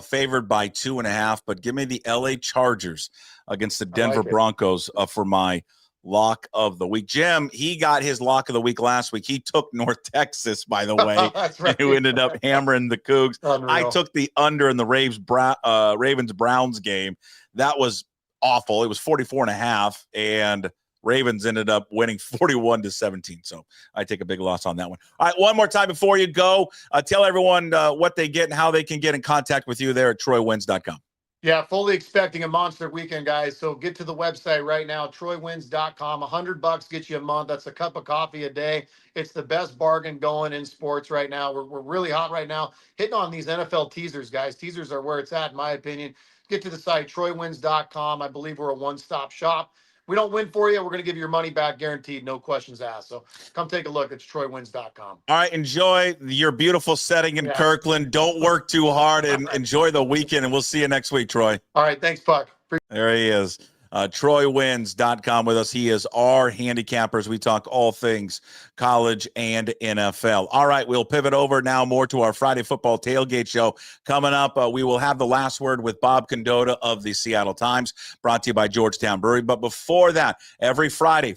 favored by 2.5, but give me the LA Chargers against the Denver Broncos for my lock of the week. Jim, he got his lock of the week last week. He took North Texas, by the way,
That's right.
who ended up hammering the Cougs.
Unreal.
I took the under in the Ravens-Browns game. That was awful. It was 44.5, and Ravens ended up winning 41-17. So I take a big loss on that one. All right, one more time before you go, tell everyone what they get and how they can get in contact with you there at TroyWins.com.
Yeah, fully expecting a monster weekend, guys. So get to the website right now, TroyWins.com. $100 gets you a month. That's a cup of coffee a day. It's the best bargain going in sports right now. We're really hot right now, hitting on these NFL teasers, guys. Teasers are where it's at, in my opinion. Get to the site, TroyWins.com. I believe we're a one-stop shop. We don't win for you, we're going to give you your money back guaranteed, no questions asked. So come take a look. It's TroyWins.com.
All right, enjoy your beautiful setting in Kirkland. Don't work too hard and enjoy the weekend, and we'll see you next week, Troy.
All right, thanks, Puck.
There he is. TroyWins.com with us. He is our handicappers. We talk all things college and NFL. All right, we'll pivot over now more to our Friday football tailgate show. Coming up, we will have the last word with Bob Condotta of the Seattle Times, brought to you by Georgetown Brewery. But before that, every Friday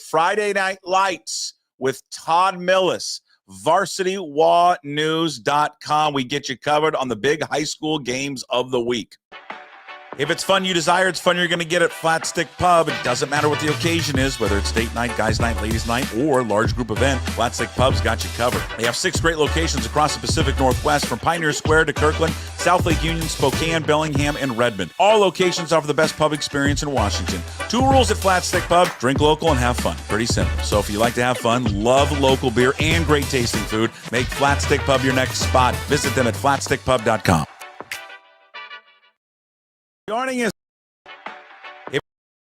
Night Lights with Todd Milles, VarsityWaNews.com. We get you covered on the big high school games of the week. If it's fun you desire, it's fun you're going to get at Flat Stick Pub. It doesn't matter what the occasion is, whether it's date night, guys night, ladies night, or large group event, Flat Stick Pub's got you covered. They have 6 great locations across the Pacific Northwest, from Pioneer Square to Kirkland, South Lake Union, Spokane, Bellingham, and Redmond. All locations offer the best pub experience in Washington. 2 rules at Flat Stick Pub: drink local and have fun. Pretty simple. So if you like to have fun, love local beer, and great tasting food, make Flat Stick Pub your next spot. Visit them at flatstickpub.com. Joining us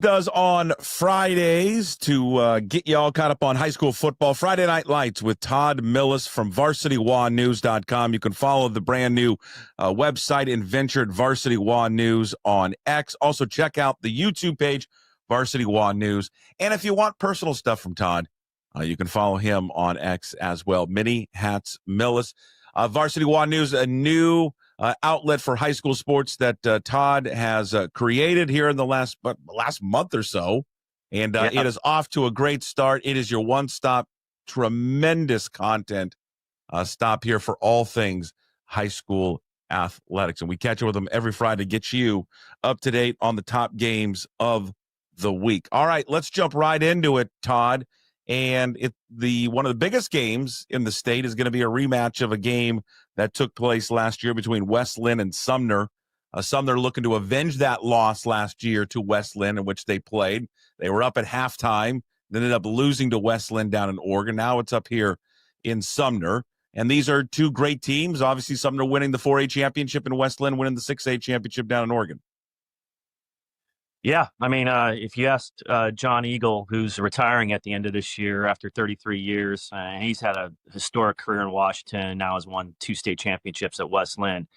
does on Fridays to get you all caught up on high school football. Friday Night Lights with Todd Milles from VarsityWaNews.com. You can follow the brand new website and venture at Varsity Wa News on X. Also check out the YouTube page, Varsity Wa News. And if you want personal stuff from Todd, you can follow him on X as well. Mini Hats Milles. Varsity Wa News, a new outlet for high school sports that Todd has created here in the last month or so. And it is off to a great start. It is your one-stop, tremendous content stop here for all things high school athletics. And we catch up with them every Friday to get you up to date on the top games of the week. All right, let's jump right into it, Todd. And one of the biggest games in the state is going to be a rematch of a game that took place last year between West Linn and Sumner. Sumner looking to avenge that loss last year to West Linn, in which they played. They were up at halftime, then ended up losing to West Linn down in Oregon. Now it's up here in Sumner. And these are two great teams. Obviously, Sumner winning the 4A championship and West Linn winning the 6A championship down in Oregon.
Yeah, I mean, if you asked John Eagle, who's retiring at the end of this year after 33 years, he's had a historic career in Washington, now has won 2 state championships at West Linn.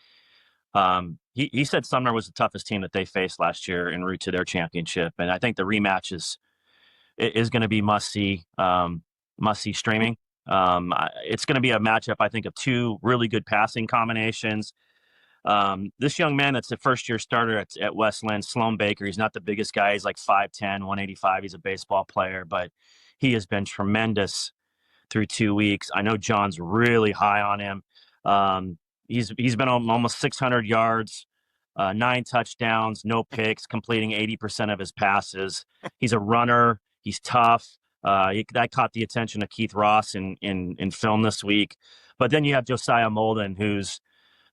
He said Sumner was the toughest team that they faced last year en route to their championship, and I think the rematch is going to be must-see streaming. It's going to be a matchup, I think, of 2 really good passing combinations. This young man that's a first-year starter at West Linn, Sloan Baker, he's not the biggest guy. He's like 5'10", 185. He's a baseball player, but he has been tremendous through 2 weeks. I know John's really high on him. He's been on almost 600 yards, 9 touchdowns, no picks, completing 80% of his passes. He's a runner. He's tough. That caught the attention of Keith Ross in film this week. But then you have Josiah Molden, who's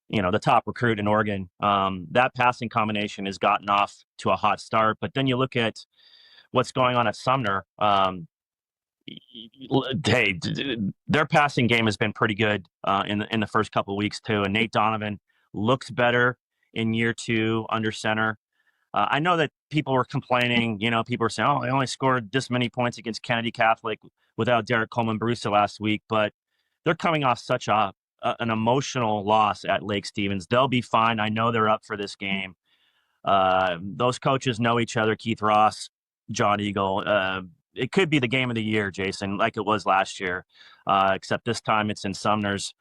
the top recruit in Oregon. That passing combination has gotten off to a hot start. But then you look at what's going on at Sumner. Hey, their passing game has been pretty good in the first couple of weeks too. And Nate Donovan looks better in year 2 under center. I know that people were complaining. People were saying, "Oh, they only scored this many points against Kennedy Catholic without Derek Coleman-Brusa last week." But they're coming off such an emotional loss at Lake Stevens. They'll be fine. I know they're up for this game. Those coaches know each other. Keith Ross, John Eagle. It could be the game of the year, Jason, like it was last year, except this time it's in Sumner's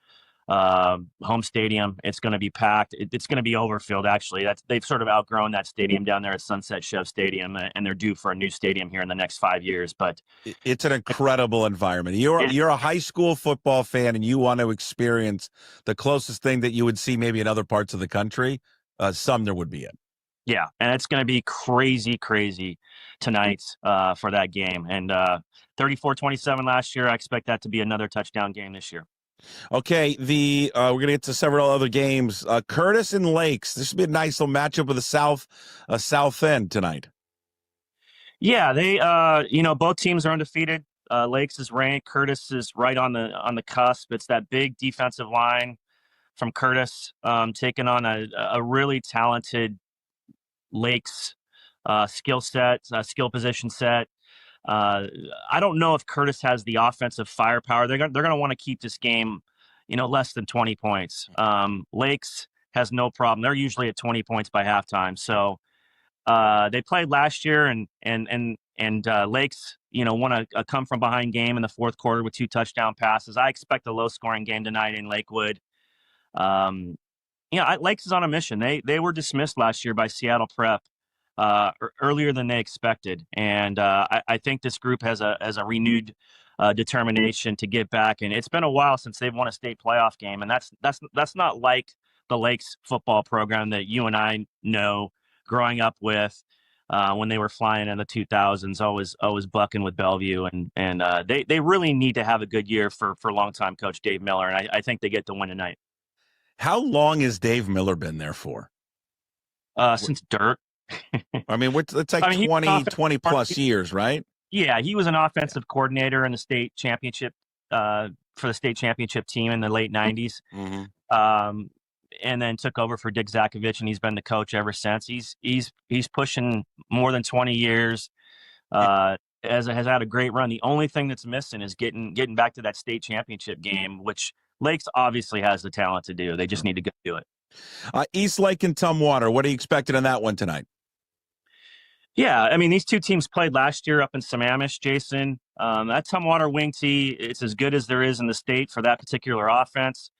home stadium. It's going to be packed. It's going to be overfilled, actually. They've sort of outgrown that stadium down there at Sunset Chev Stadium, and they're due for a new stadium here in the next 5 years. But
it's an incredible environment. You're a high school football fan, and you want to experience the closest thing that you would see maybe in other parts of the country. Sumner would be it.
Yeah, and it's going to be crazy tonight for that game. And 34-27 last year. I expect that to be another touchdown game this year.
Okay, we're going to get to several other games. Curtis and Lakes. This should be a nice little matchup with the South End tonight.
Yeah, they both teams are undefeated. Lakes is ranked. Curtis is right on the cusp. It's that big defensive line from Curtis taking on a really talented Lakes skill position set. I don't know if Curtis has the offensive firepower. They're going to want to keep this game, less than 20 points. Lakes has no problem. They're usually at 20 points by halftime. So they played last year, and Lakes, won a come from behind game in the fourth quarter with 2 touchdown passes. I expect a low scoring game tonight in Lakewood. Lakes is on a mission. They were dismissed last year by Seattle Prep earlier than they expected, and I think this group has a renewed determination to get back. And it's been a while since they've won a state playoff game, and that's not like the Lakes football program that you and I know growing up with when they were flying in the 2000s, always bucking with Bellevue, and they really need to have a good year for longtime coach Dave Miller, and I think they get the win tonight.
How long has Dave Miller been there for?
Since Dirt.
I mean, it's like 20 plus years, right?
Yeah, he was an offensive coordinator in the state championship for the state championship team in the late 90s. Mm-hmm. And then took over for Dick Zakovich, and he's been the coach ever since. He's pushing more than 20 years. Has had a great run. The only thing that's missing is getting back to that state championship game, which Lakes obviously has the talent to do. They just need to go do it.
East Lake and Tumwater, what are you expecting on that one tonight?
Yeah, I mean, these two teams played last year up in Sammamish, Jason. That Tumwater wing tee, it's as good as there is in the state for that particular offense.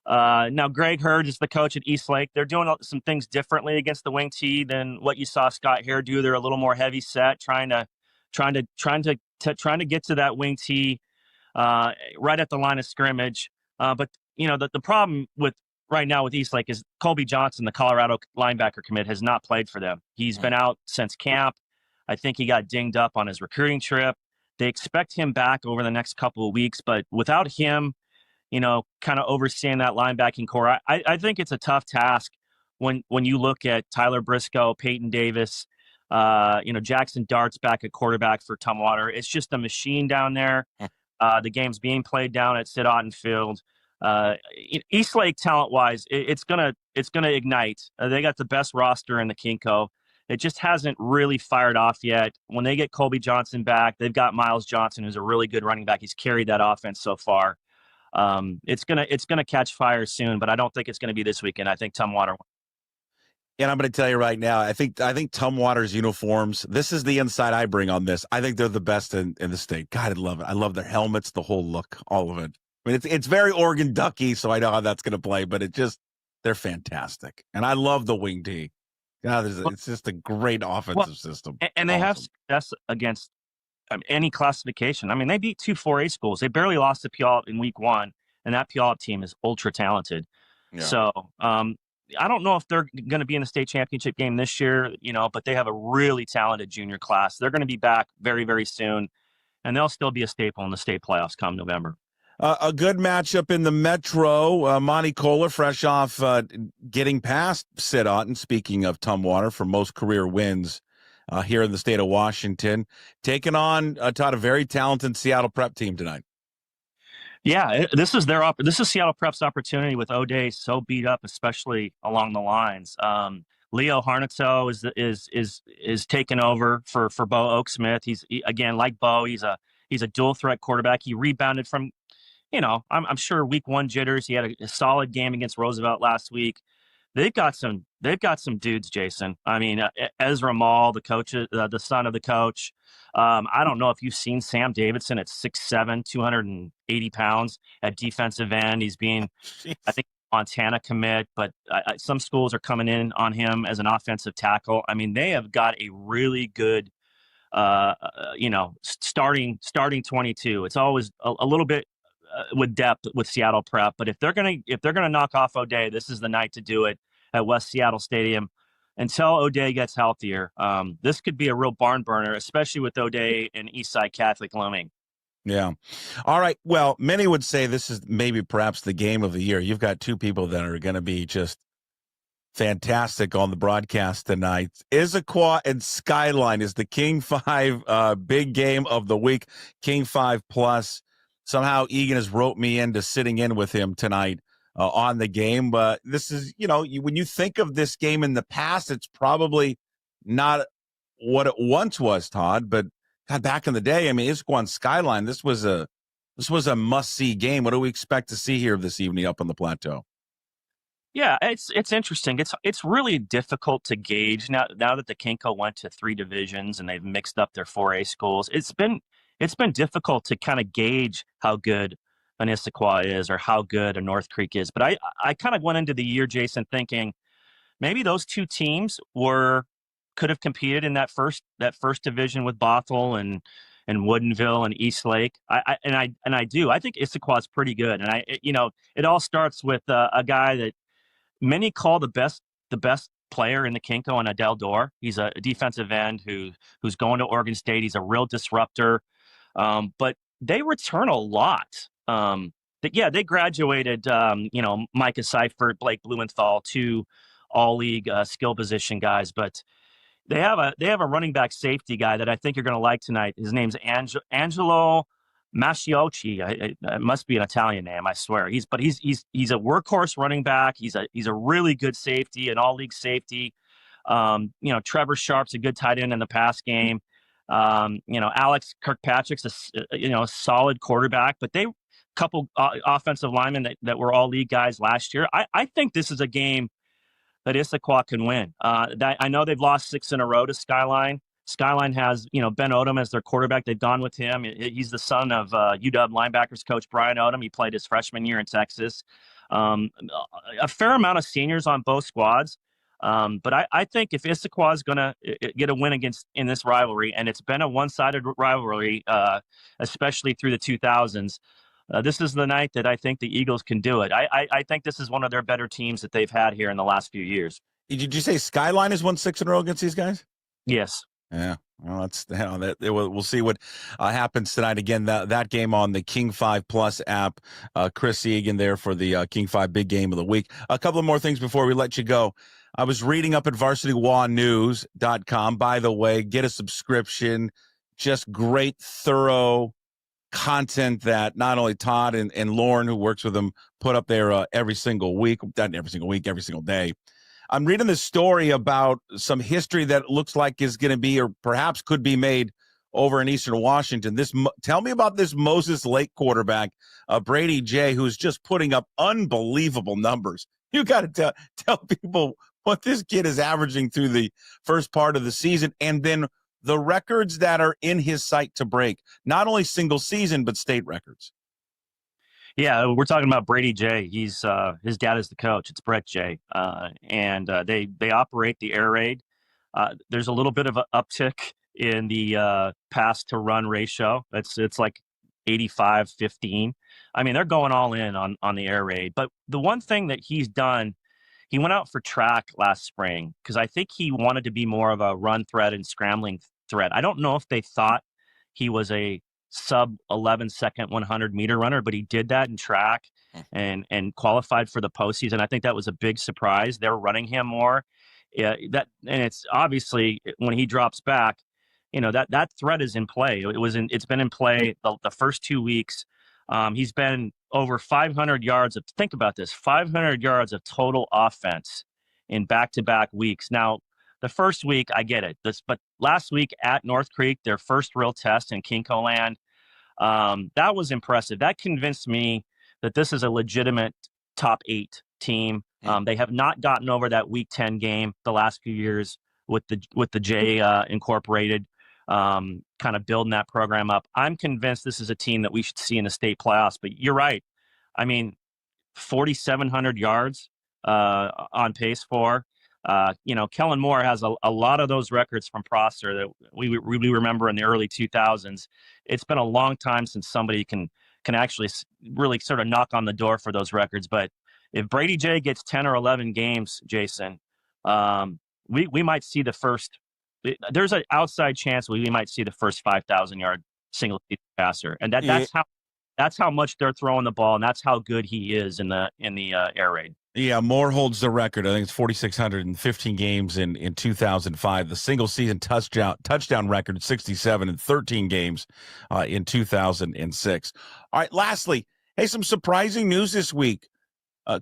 Now, Greg Hurd is the coach at East Lake. They're doing some things differently against the wing tee than what you saw Scott Hare do. They're a little more heavy set, trying to get to that wing tee right at the line of scrimmage. But the problem right now with East Lake is Colby Johnson, the Colorado linebacker commit, has not played for them. He's been out since camp. I think he got dinged up on his recruiting trip. They expect him back over the next couple of weeks, but without him, kind of overseeing that linebacking core, I think it's a tough task when you look at Tyler Briscoe, Peyton Davis, Jackson Dart's back at quarterback for Tumwater. It's just a machine down there. The game's being played down at Sid Otten Field. Eastlake talent-wise, it's gonna ignite. They got the best roster in the Kinko. It just hasn't really fired off yet. When they get Colby Johnson back, they've got Miles Johnson, who's a really good running back. He's carried that offense so far. It's gonna catch fire soon, but I don't think it's gonna be this weekend. I think Tumwater.
And I'm going to tell you right now, I think Tumwater's uniforms, this is the insight I bring on this. I think they're the best in the state. God, I love it. I love their helmets, the whole look, all of it. I mean, it's very Oregon Ducky, so I know how that's going to play, but they're fantastic. And I love the wing tee. God, it's just a great offensive system.
And they have success against any classification. I mean, they beat 2 4A schools. They barely lost to Puyallup in week 1, and that Puyallup team is ultra talented. Yeah. So, I don't know if they're going to be in the state championship game this year, but they have a really talented junior class. They're going to be back very, very soon, and they'll still be a staple in the state playoffs come November.
A good matchup in the Metro. Monty Kohler, fresh off getting past Sid Otten, speaking of Tumwater, for most career wins here in the state of Washington, taking on Todd, a very talented Seattle Prep team tonight.
Yeah, this is Seattle Prep's opportunity with O'Day so beat up, especially along the lines. Leo Harnato is taking over for Bo Oaksmith. He's again, like Bo, he's a dual threat quarterback. He rebounded from, I'm sure week 1 jitters. He had a solid game against Roosevelt last week. They've got some dudes, Jason. I mean, Ezra Mall, the coach, the son of the coach. I don't know if you've seen Sam Davidson at 6'7", 280 pounds at defensive end. He's being, I think, Montana commit, but some schools are coming in on him as an offensive tackle. I mean, they have got a really good, starting 22. It's always a little bit with depth with Seattle Prep, but if they're gonna knock off O'Day, this is the night to do it at West Seattle Stadium. Until O'Day gets healthier, this could be a real barn burner, especially with O'Day and Eastside Catholic looming.
Yeah. All right. Well, many would say this is maybe perhaps the game of the year. You've got 2 people that are going to be just fantastic on the broadcast tonight. Issaquah and Skyline is the King 5 big game of the week. King 5 plus. Somehow Egan has roped me into sitting in with him tonight on the game. But this is, when you think of this game in the past, it's probably not what it once was, Todd. But God, back in the day, I mean, Issaquah and Skyline, this was a must-see game. What do we expect to see here this evening up on the plateau?
Yeah, it's interesting. It's really difficult to gauge now that the Kinko went to 3 divisions and they've mixed up their 4A schools. It's been difficult to kind of gauge how good an Issaquah is or how good a North Creek is. But I kind of went into the year, Jason, thinking maybe those 2 teams could have competed in that first division with Bothell and Woodinville and Eastlake. I do. I think Issaquah is pretty good. And it all starts with a guy that many call the best player in the Kinko, and Adele Dorr. He's a defensive end who's going to Oregon State. He's a real disruptor. But they return a lot. They graduated, Micah Seifert, Blake Blumenthal, 2 all-league skill position guys. But they have a running back safety guy that I think you're going to like tonight. His name's Angelo Masciocchi. It must be an Italian name, I swear. He's a workhorse running back. He's a really good safety, an all-league safety. Trevor Sharp's a good tight end in the pass game. Alex Kirkpatrick's a solid quarterback, but they couple offensive linemen that were all league guys last year. I think this is a game that Issaquah can win. I know they've lost 6 in a row to Skyline. Skyline has, Ben Odom as their quarterback. They've gone with him. He's the son of UW linebackers coach Brian Odom. He played his freshman year in Texas. A fair amount of seniors on both squads. But I think if Issaquah is going to get a win in this rivalry, and it's been a one-sided rivalry, especially through the 2000s, this is the night that I think the Eagles can do it. I think this is one of their better teams that they've had here in the last few years.
Did you say Skyline has won 6 in a row against these guys?
Yes.
Yeah. Well, we'll see what happens tonight. Again, that game on the King 5 Plus app. Chris Egan there for the King 5 big game of the week. A couple of more things before we let you go. I was reading up at varsitywanews.com. By the way, get a subscription. Just great, thorough content that not only Todd and Lauren, who works with him, put up there every single week, not every single week, every single day. I'm reading this story about some history that looks like is going to be, or perhaps could be made over in Eastern Washington. Tell me about this Moses Lake quarterback, Brady J, who's just putting up unbelievable numbers. You got to tell people what this kid is averaging through the first part of the season, and then the records that are in his sight to break, not only single season, but state records.
Yeah, we're talking about Brady J. He's his dad is the coach. It's Brett J. And they operate the air raid. There's a little bit of an uptick in the pass to run ratio. It's like 85-15. I mean, they're going all in on the air raid. But the one thing that he's done, he went out for track last spring because I think he wanted to be more of a run threat and scrambling threat. I don't know if they thought he was a sub 11 second 100 meter runner, but he did that in track and qualified for the postseason. I think that was a big surprise. They're running him more. Yeah, and it's obviously when he drops back, that threat is in play. It's been in play the first 2 weeks. He's been over 500 yards of, think about this, 500 yards of total offense in back-to-back weeks. Now, the first week, I get it. But last week at North Creek, their first real test in Kinko Land, that was impressive. That convinced me that this is a legitimate top 8 team. They have not gotten over that Week 10 game the last few years with the J Incorporated, kind of building that program up. I'm convinced this is a team that we should see in the state playoffs. But you're right. I mean, 4,700 yards on pace for. Kellen Moore has a lot of those records from Prosser that we remember in the early 2000s. It's been a long time since somebody can actually really sort of knock on the door for those records. But if Brady J gets 10 or 11 games, Jason, we might see the first. There's an outside chance we might see the first 5,000 yard single season passer, and that's how much they're throwing the ball, and that's how good he is in the air raid.
Yeah, Moore holds the record. I think it's 4,615 games in 2005. The single season touchdown record, 67 in 13 games in 2006. All right, lastly, hey, some surprising news this week.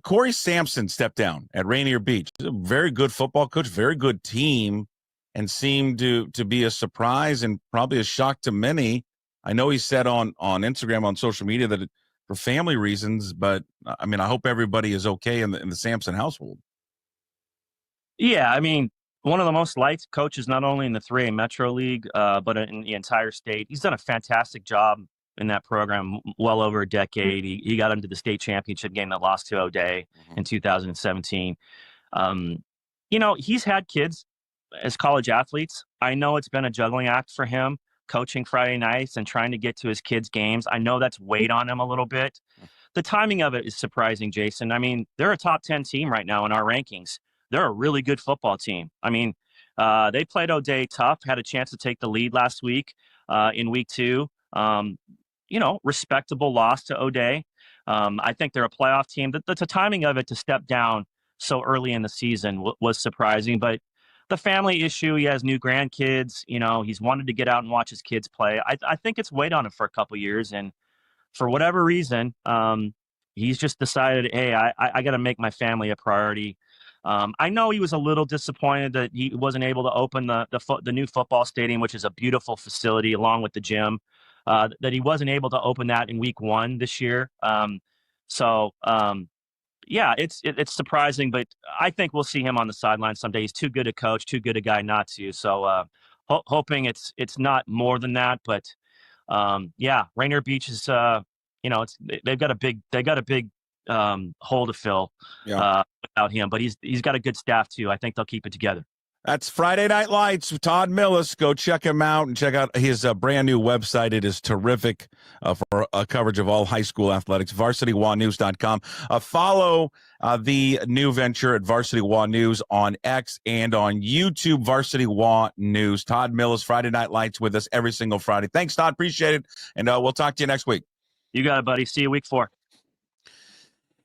Corey Sampson stepped down at Rainier Beach. He's a very good football coach, very good team, and seemed to be a surprise and probably a shock to many. I know he said on Instagram, on social media, that for family reasons, but I mean, I hope everybody is okay in the Sampson household.
Yeah, I mean, one of the most liked coaches, not only in the 3A Metro League, but in the entire state. He's done a fantastic job in that program well over a decade. He got into the state championship game that lost to O'Day in 2017. He's had kids as college athletes. I know it's been a juggling act for him, coaching Friday nights and trying to get to his kids' games. I know that's weighed on him a little bit. The timing of it is surprising, Jason. I mean, they're a top 10 team right now in our rankings. They're a really good football team. I mean, they played O'Day tough, had a chance to take the lead last week in week 2. Respectable loss to O'Day. I think they're a playoff team. The timing of it to step down so early in the season was surprising, but the family issue, he has new grandkids, he's wanted to get out and watch his kids play. I think it's weighed on him for a couple of years. And for whatever reason, he's just decided, hey, I got to make my family a priority. I know he was a little disappointed that he wasn't able to open the new football stadium, which is a beautiful facility along with the gym, that he wasn't able to open that in week 1 this year. Yeah, it's surprising, but I think we'll see him on the sideline someday. He's too good a coach, too good a guy not to. So hoping it's not more than that. But Rainier Beach is they've got a big hole to fill without him. But he's got a good staff too. I think they'll keep it together.
That's Friday Night Lights with Todd Milles. Go check him out and check out his brand new website. It is terrific for coverage of all high school athletics, varsitywanews.com. Follow the new venture at Varsity Wa News on X and on YouTube, Varsity Wa News. Todd Milles, Friday Night Lights with us every single Friday. Thanks, Todd. Appreciate it. And we'll talk to you next week.
You got it, buddy. See you week 4.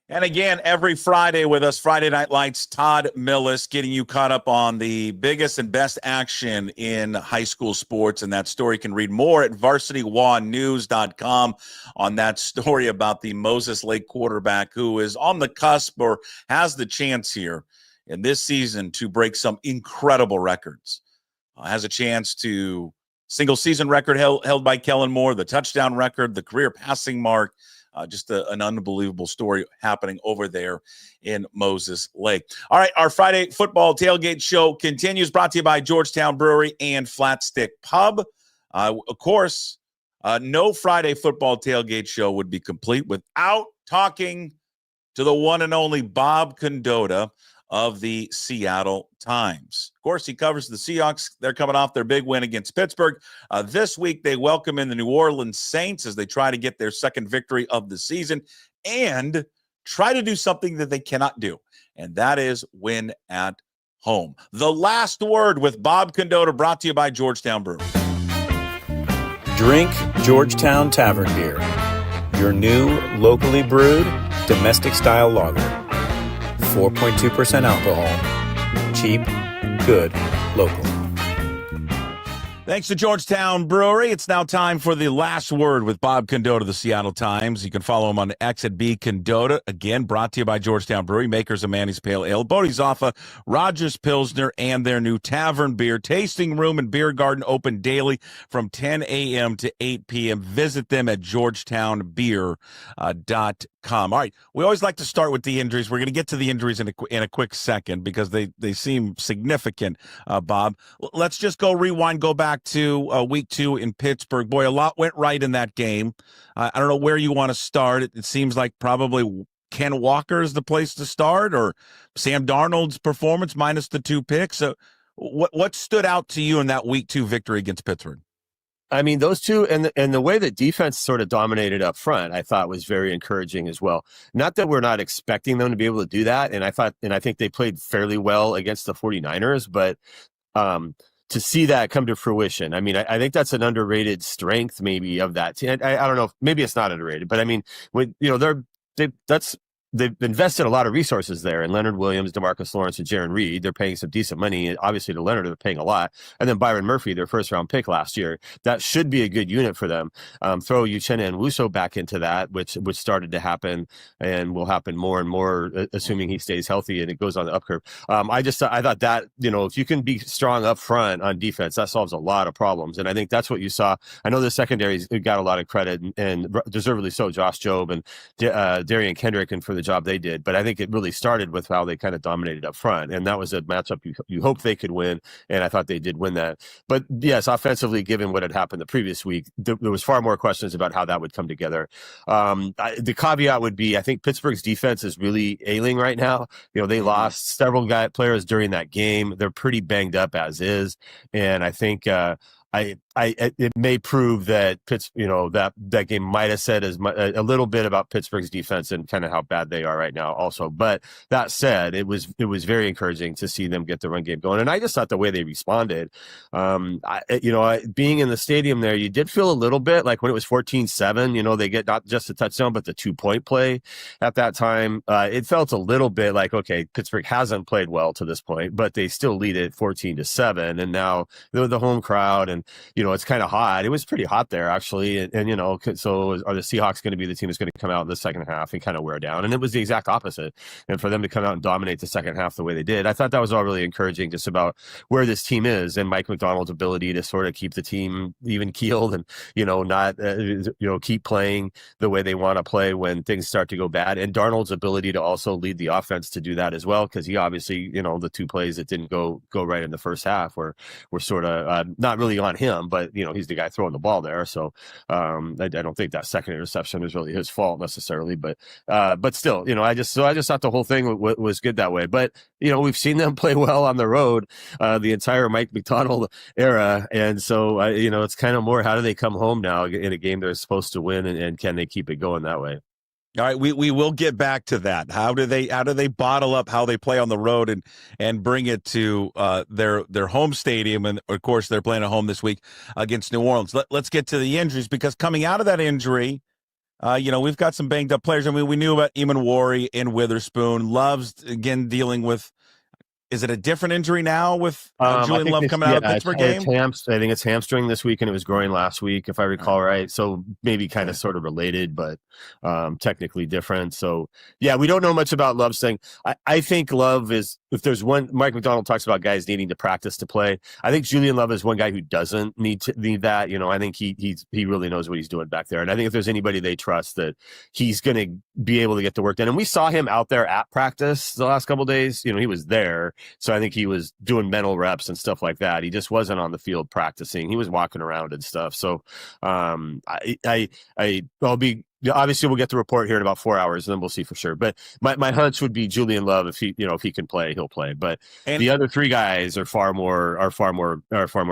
And again, every Friday with us, Friday Night Lights, Todd Milles, getting you caught up on the biggest and best action in high school sports. And that story, you can read more at varsitywanews.com on that story about the Moses Lake quarterback who is on the cusp or has the chance here in this season to break some incredible records. Has a chance to single season record held by Kellen Moore, the touchdown record, the career passing mark. Just an unbelievable story happening over there in Moses Lake. All right, our Friday football tailgate show continues, brought to you by Georgetown Brewery and Flat Stick Pub. Of course, no Friday football tailgate show would be complete without talking to the one and only Bob Condotta of the Seattle Times. Of course, he covers the Seahawks. They're coming off their big win against Pittsburgh. This week, they welcome in the New Orleans Saints as they try to get their second victory of the season and try to do something that they cannot do, and that is win at home. The Last Word with Bob Condotta, brought to you by Georgetown Brewery.
Drink Georgetown Tavern Beer, your new locally brewed domestic-style lager. 4.2% alcohol. Cheap, good, local.
Thanks to Georgetown Brewery. It's now time for the Last Word with Bob Condotta of the Seattle Times. You can follow him on X at B Condotta. Again, brought to you by Georgetown Brewery, makers of Manny's Pale Ale, Bodhisattva, Rogers Pilsner, and their new Tavern Beer. Tasting room and beer garden open daily from 10 a.m. to 8 p.m. Visit them at georgetownbeer.com. All right, we always like to start with the injuries. We're going to get to the injuries in a quick second because they seem significant, Bob. Let's just go back to week 2 in Pittsburgh. Boy, a lot went right in that game. I don't know where you want to start. It seems like probably Ken Walker is the place to start, or Sam Darnold's performance minus the 2 picks. So what stood out to you in that week 2 victory against Pittsburgh?
I mean, those two and the way that defense sort of dominated up front, I thought was very encouraging as well. Not that we're not expecting them to be able to do that. And I think they played fairly well against the 49ers, but to see that come to fruition, I mean, I think that's an underrated strength maybe of that team. I don't know, maybe it's not underrated, but I mean, they've invested a lot of resources there, and Leonard Williams, DeMarcus Lawrence, and Jaron Reed. They're paying some decent money. Obviously, to Leonard, they're paying a lot. And then Byron Murphy, their first-round pick last year. That should be a good unit for them. Throw Uchenna and Wuso back into that, which started to happen and will happen more and more, assuming he stays healthy and it goes on the up curve. I thought that, if you can be strong up front on defense, that solves a lot of problems. And I think that's what you saw. I know the secondaries got a lot of credit, and deservedly so, Josh Jobe and Darian Kendrick, and for the job they did, but I think it really started with how they kind of dominated up front, and that was a matchup you hoped they could win, and I thought they did win that. But yes, offensively, given what had happened the previous week, there was far more questions about how that would come together. The caveat would be, I think Pittsburgh's defense is really ailing right now. They lost several players during that game. They're pretty banged up as is, and I think it may prove that that game might have said a little bit about Pittsburgh's defense and kind of how bad they are right now also. But that said, it was very encouraging to see them get the run game going. And I just thought the way they responded, being in the stadium there, you did feel a little bit like when it was 14-7, they get not just a touchdown, but the 2-point play at that time. It felt a little bit like, okay, Pittsburgh hasn't played well to this point, but they still lead it 14-7. And now they're the home crowd, and it's kind of hot. It was pretty hot there, actually. And so are the Seahawks going to be the team that's going to come out in the second half and kind of wear down? And it was the exact opposite. And for them to come out and dominate the second half the way they did, I thought that was all really encouraging, just about where this team is and Mike McDonald's ability to sort of keep the team even keeled and, not, keep playing the way they want to play when things start to go bad. And Darnold's ability to also lead the offense to do that as well, because he obviously, the 2 plays that didn't go right in the first half were sort of not really on him, but he's the guy throwing the ball there. So I don't think that second interception is really his fault necessarily, but still, I just thought the whole thing was good that way. But we've seen them play well on the road the entire Mike McDonald era, and so it's kind of more, how do they come home now in a game they're supposed to win, and can they keep it going that way?
All right, we will get back to that. How do they bottle up how they play on the road and bring it to their home stadium? And of course, they're playing at home this week against New Orleans. Let's get to the injuries, because coming out of that injury, We've got some banged up players. I mean, we knew about Eamon Worry and Witherspoon. Love's, again, dealing with, is it a different injury now with Julian Love coming out of the Pittsburgh game?
I think it's hamstring this week, and it was groin last week, if I recall right. So maybe kind of sort of related, but technically different. So, yeah, we don't know much about Love's thing. I think Love is, if there's one, Mike McDonald talks about guys needing to practice to play. I think Julian Love is one guy who doesn't need that. I think he really knows what he's doing back there. And I think if there's anybody they trust, that he's going to be able to get the work done. And we saw him out there at practice the last couple of days. He was there. So I think he was doing mental reps and stuff like that. He just wasn't on the field practicing. He was walking around and stuff. So I'll be, obviously we'll get the report here in about 4 hours and then we'll see for sure. But my hunch would be Julian Love. If he can play, he'll play. But the other three guys are far more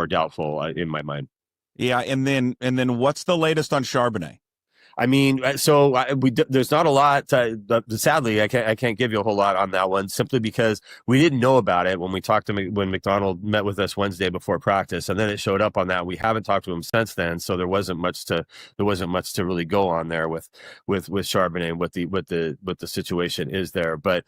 doubtful in my mind.
Yeah. And then what's the latest on Charbonnet?
I mean, there's not a lot. Sadly, I can't give you a whole lot on that one, simply because we didn't know about it when we talked to when McDonald met with us Wednesday before practice, and then it showed up on that. We haven't talked to him since then, so there wasn't much to really go on there with Charbonnet and what the situation is there. But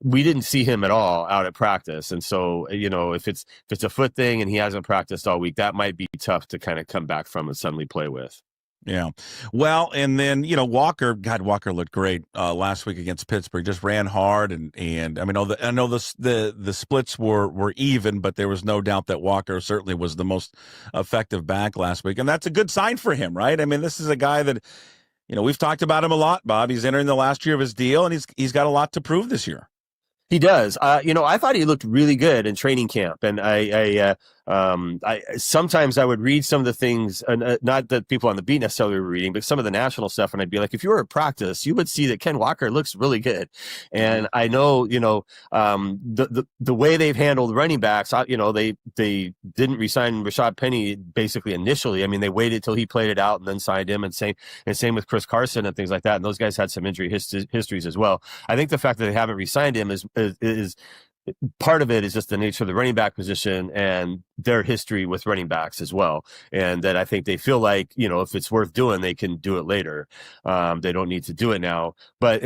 we didn't see him at all out at practice, and so if it's a foot thing and he hasn't practiced all week, that might be tough to kind of come back from and suddenly play with.
Yeah. Well, and then, Walker looked great last week against Pittsburgh. Just ran hard and I mean, I know the splits were even, but there was no doubt that Walker certainly was the most effective back last week. And that's a good sign for him, right? I mean, this is a guy that, we've talked about him a lot, Bob. He's entering the last year of his deal, and he's got a lot to prove this year.
He does. I thought he looked really good in training camp, and I sometimes I would read some of the things, not that people on the beat necessarily were reading, but some of the national stuff, and I'd be like, if you were at practice, you would see that Ken Walker looks really good. And I know, the way they've handled running backs, they didn't re-sign Rashad Penny basically initially. I mean, they waited till he played it out and then signed him, and same with Chris Carson and things like that. And those guys had some injury histories as well. I think the fact that they haven't re-signed him is part of it is just the nature of the running back position and their history with running backs as well. And that I think they feel like, if it's worth doing, they can do it later. They don't need to do it now. But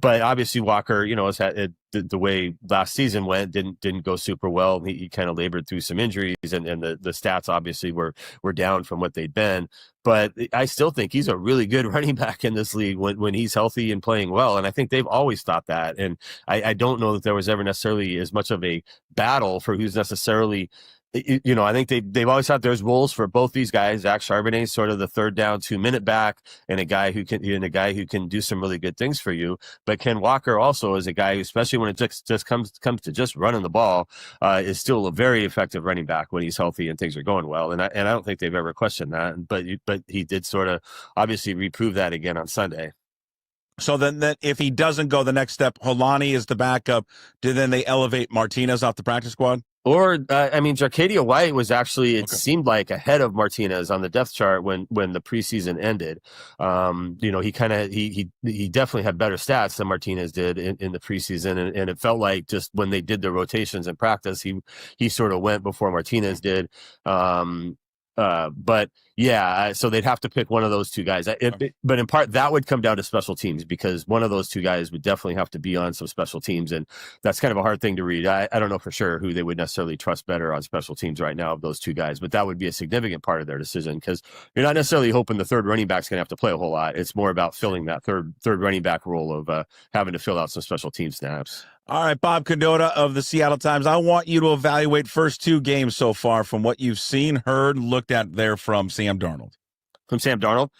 obviously Walker, has had the way last season went, didn't go super well. He kind of labored through some injuries, and the stats obviously were down from what they'd been. But I still think he's a really good running back in this league when he's healthy and playing well. And I think they've always thought that. And I don't know that there was ever necessarily as much of a battle for who's necessarily, I think they've always thought there's roles for both these guys. Zach Charbonnet, sort of the third down 2-minute back, and a guy who can do some really good things for you. But Ken Walker also is a guy who, especially when it just comes to just running the ball, is still a very effective running back when he's healthy and things are going well. And I don't think they've ever questioned that. But he did sort of obviously reprove that again on Sunday.
So then if he doesn't go the next step, Holani is the backup. Then they elevate Martinez off the practice squad?
Or, Jarcadia White was actually, seemed like ahead of Martinez on the depth chart when the preseason ended. He definitely had better stats than Martinez did in the preseason. And it felt like just when they did the rotations in practice, he sort of went before Martinez did. But yeah, so they'd have to pick one of those two guys. But in part, that would come down to special teams, because one of those two guys would definitely have to be on some special teams. And that's kind of a hard thing to read. I don't know for sure who they would necessarily trust better on special teams right now of those two guys, but that would be a significant part of their decision, because you're not necessarily hoping the third running back's going to have to play a whole lot. It's more about filling that third running back role of having to fill out some special team snaps.
All right, Bob Condotta of the Seattle Times. I want you to evaluate first two games so far from what you've seen, heard, looked at there from Sam Darnold.
From Sam Darnold.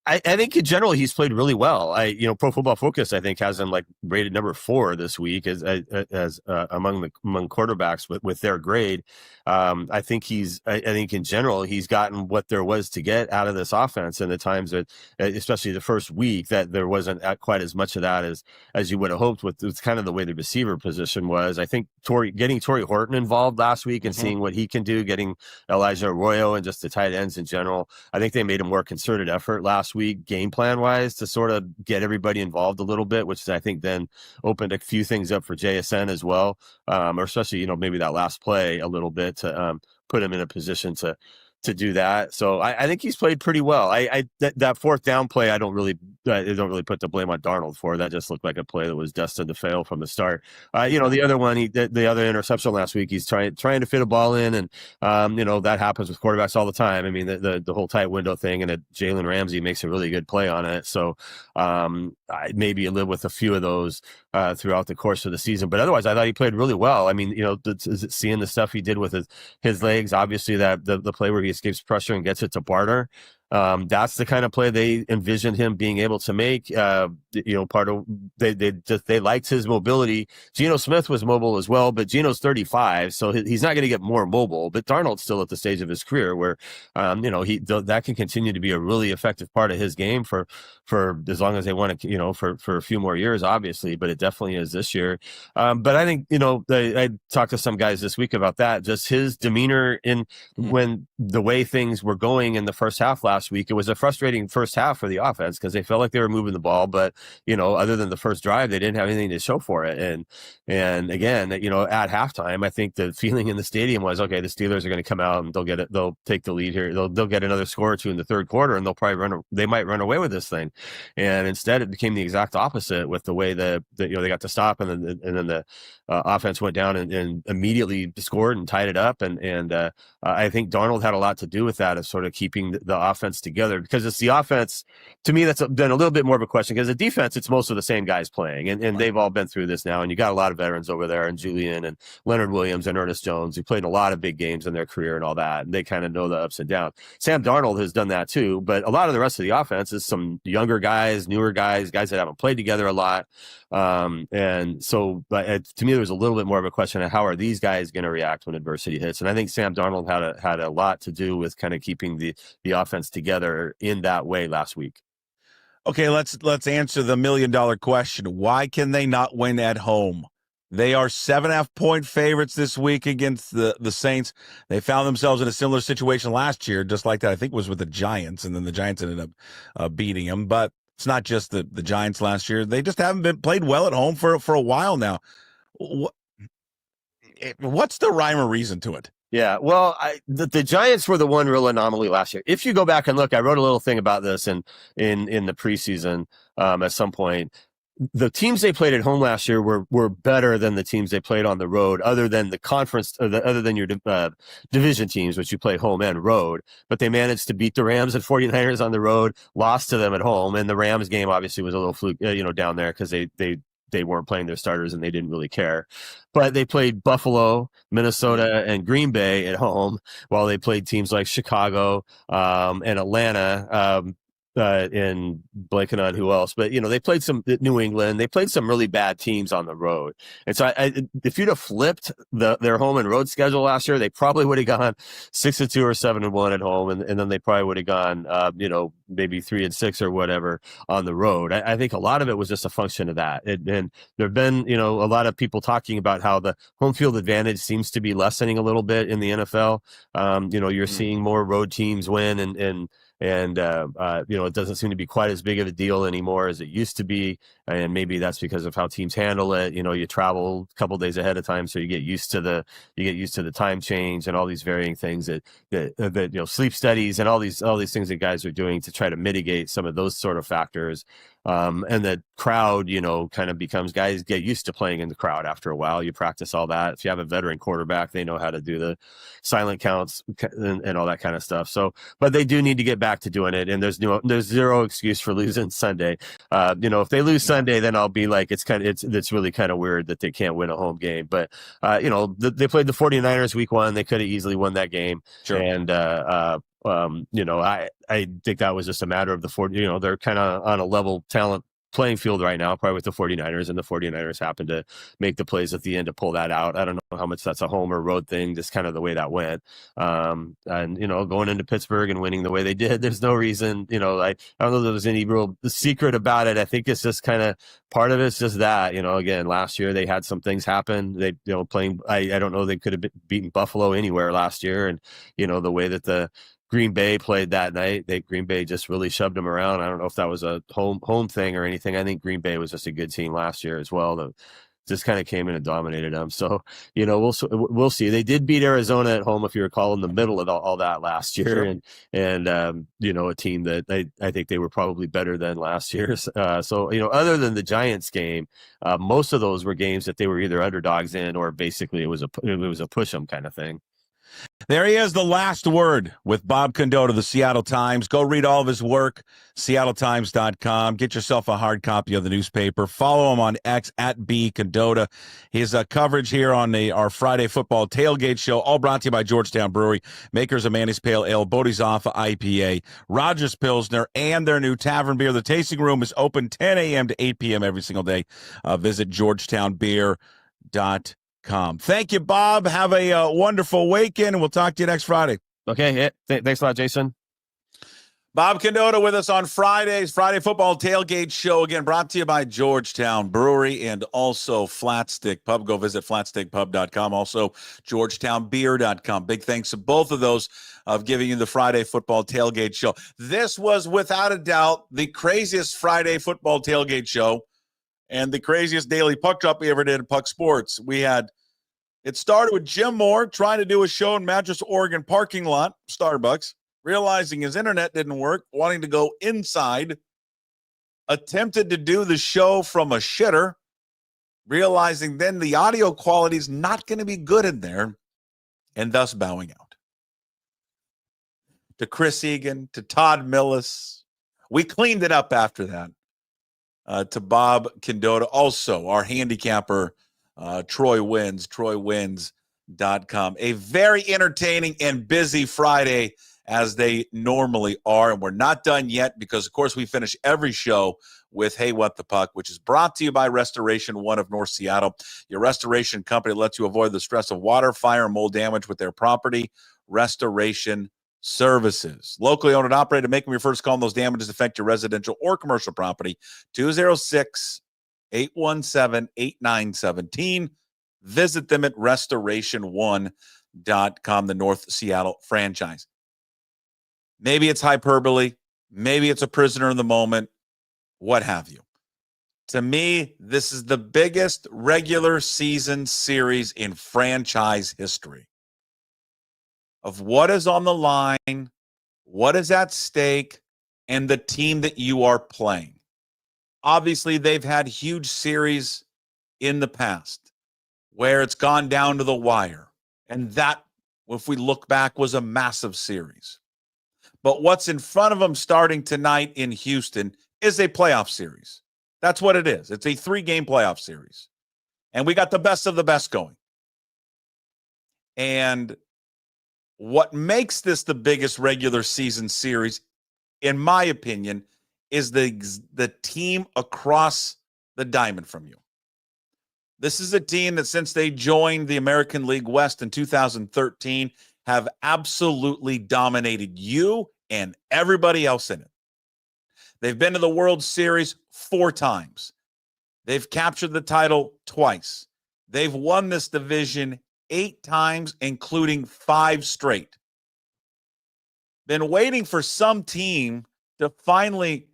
I think in general he's played really well. Pro Football Focus I think has him rated number 4 this week as among quarterbacks with their grade. I think in general he's gotten what there was to get out of this offense, and the times that, especially the first week, that there wasn't quite as much of that as you would have hoped with kind of the way the receiver position was. I think getting Torrey Horton involved last week and seeing what he can do, getting Elijah Arroyo and just the tight ends in general. I think they made a more concerted effort last week, game plan wise, to sort of get everybody involved a little bit, which I think then opened a few things up for JSN as well, or especially maybe that last play a little bit to put him in a position to to do that. So I think he's played pretty well. That fourth down play, I don't really put the blame on Darnold for. That just looked like a play that was destined to fail from the start. The other one, the other interception last week, he's trying to fit a ball in, and that happens with quarterbacks all the time. I mean, the whole tight window thing, and Jalen Ramsey makes a really good play on it. So maybe you live with a few of those throughout the course of the season, but otherwise, I thought he played really well. I mean, seeing the stuff he did with his legs, obviously that the play where he escapes pressure and gets it to Barter. That's the kind of play they envisioned him being able to make. Part of they liked his mobility. Geno Smith was mobile as well, but Geno's 35, so he's not going to get more mobile. But Darnold's still at the stage of his career where, that can continue to be a really effective part of his game for as long as they want to, for a few more years, obviously. But it definitely is this year. But I think I talked to some guys this week about that. Just his demeanor when the way things were going in the first half last week. It was a frustrating first half for the offense because they felt like they were moving the ball, but other than the first drive, they didn't have anything to show for it. And again, at halftime, I think the feeling in the stadium was, okay, the Steelers are going to come out and they'll take the lead here. They'll get another score or two in the third quarter, and they might run away with this thing. And instead, it became the exact opposite with the way that they got to stop, and then the offense went down and immediately scored and tied it up. And I think Darnold had a lot to do with that, of sort of keeping the offense together, because it's the offense. To me, that's been a little bit more of a question, because the defense, it's most of the same guys playing, and they've all been through this now, and you got a lot of veterans over there, and Julian and Leonard Williams and Ernest Jones, who played a lot of big games in their career and all that, and they kind of know the ups and downs. Sam Darnold has done that too, but a lot of the rest of the offense is some younger guys, newer guys that haven't played together a lot. And so to me, there was a little bit more of a question of how are these guys going to react when adversity hits. And I think Sam Darnold had a lot to do with kind of keeping the offense together in that way last week.
Okay, let's answer the $1 million question. Why can they not win at home? They are 7.5-point favorites this week against the Saints. They found themselves in a similar situation last year, just like that. I think it was with the Giants, and then the Giants ended up beating them. But it's not just the Giants last year. They just haven't been played well at home for a while now. What's the rhyme or reason to it?
Yeah, well, the Giants were the one real anomaly last year. If you go back and look, I wrote a little thing about this in the preseason at some point. The teams they played at home last year were better than the teams they played on the road, other than the conference, other than your division teams, which you play home and road. But they managed to beat the Rams and 49ers on the road, lost to them at home, and the Rams game obviously was a little fluke, down there because they weren't playing their starters and they didn't really care. But they played Buffalo, Minnesota, and Green Bay at home, while they played teams like Chicago and Atlanta, and blanking on who else, but they played some New England. They played some really bad teams on the road. And so if you'd have flipped their home and road schedule last year, they probably would have gone 6-2 or 7-1 at home, and then they probably would have gone maybe 3-6 or whatever on the road. I think a lot of it was just a function of that. And there have been a lot of people talking about how the home field advantage seems to be lessening a little bit in the NFL. You're seeing more road teams win, and it doesn't seem to be quite as big of a deal anymore as it used to be. And maybe that's because of how teams handle it. You travel a couple days ahead of time, so you get used to the time change and all these varying things that sleep studies and all these things that guys are doing to try to mitigate some of those sort of factors. And the crowd, kind of becomes, guys get used to playing in the crowd after a while. You practice all that. If you have a veteran quarterback, they know how to do the silent counts and all that kind of stuff. So, but they do need to get back to doing it. And there's zero excuse for losing Sunday. If they lose Sunday, then I'll be like, it's really kind of weird that they can't win a home game. But, they played the 49ers week 1. They could have easily won that game. Sure. And, I think that was just a matter of they're kind of on a level talent playing field right now, probably with the 49ers, and the 49ers happened to make the plays at the end to pull that out. I don't know how much that's a home or road thing, just kind of the way that went. And going into Pittsburgh and winning the way they did, there's no reason, I don't know if there's any real secret about it. I think it's just kind of part of it's just that, again, last year they had some things happen. They, playing, I don't know, they could have beaten Buffalo anywhere last year. And, the way that the Green Bay played that night, Green Bay just really shoved them around. I don't know if that was a home thing or anything. I think Green Bay was just a good team last year as well. just kind of came in and dominated them. So, we'll see. They did beat Arizona at home, if you recall, in the middle of all that last year.
Sure.
And a team that I think they were probably better than last year. So, other than the Giants game, most of those were games that they were either underdogs in, or basically it was a push 'em kind of thing.
There he is, the last word with Bob Condotta, the Seattle Times. Go read all of his work, seattletimes.com. Get yourself a hard copy of the newspaper. Follow him on X at B Condotta. His coverage here on our Friday football tailgate show, all brought to you by Georgetown Brewery, makers of Manny's Pale Ale, Bodie's Alpha IPA, Rogers Pilsner, and their new tavern beer. The tasting room is open 10 a.m. to 8 p.m. every single day. Visit georgetownbeer.com. Thank you, Bob. Have a wonderful weekend, and we'll talk to you next Friday.
Okay. Thanks a lot, Jason.
Bob Condotta with us on Friday football tailgate show, again brought to you by Georgetown Brewery and also Flatstick Pub. Go visit flatstickpub.com, also georgetownbeer.com. Big thanks to both of those of giving you the Friday football tailgate show. This was without a doubt the craziest Friday football tailgate show and the craziest daily puck drop we ever did at Puck Sports. It started with Jim Moore trying to do a show in Madras, Oregon parking lot, Starbucks, realizing his internet didn't work, wanting to go inside, attempted to do the show from a shitter, realizing then the audio quality is not going to be good in there, and thus bowing out. To Chris Egan, to Todd Milles. We cleaned it up after that. To Bob Condotta, also our handicapper, Troy Wins, troywins.com. A very entertaining and busy Friday, as they normally are, and we're not done yet because, of course, we finish every show with Hey, What the Puck, which is brought to you by Restoration One of North Seattle. Your restoration company lets you avoid the stress of water, fire, and mold damage with their property restoration services. Locally owned and operated. Make them your first call on those damages affect your residential or commercial property. 206-817-8917. Visit them at restoration1.com, the North Seattle franchise. Maybe it's hyperbole. Maybe it's a prisoner in the moment. What have you. To me, this is the biggest regular season series in franchise history. Of what is on the line, what is at stake, and the team that you are playing. Obviously, they've had huge series in the past where it's gone down to the wire. And that, if we look back, was a massive series. But what's in front of them starting tonight in Houston is a playoff series. That's what it is. It's a 3-game playoff series. And we got the best of the best going. And what makes this the biggest regular season series, in my opinion, is the team across the diamond from you. This is a team that since they joined the American League West in 2013 have absolutely dominated you and everybody else in it. They've been to the World Series 4 times. They've captured the title twice. They've won this division 8 times, including 5 straight. Been waiting for some team to finally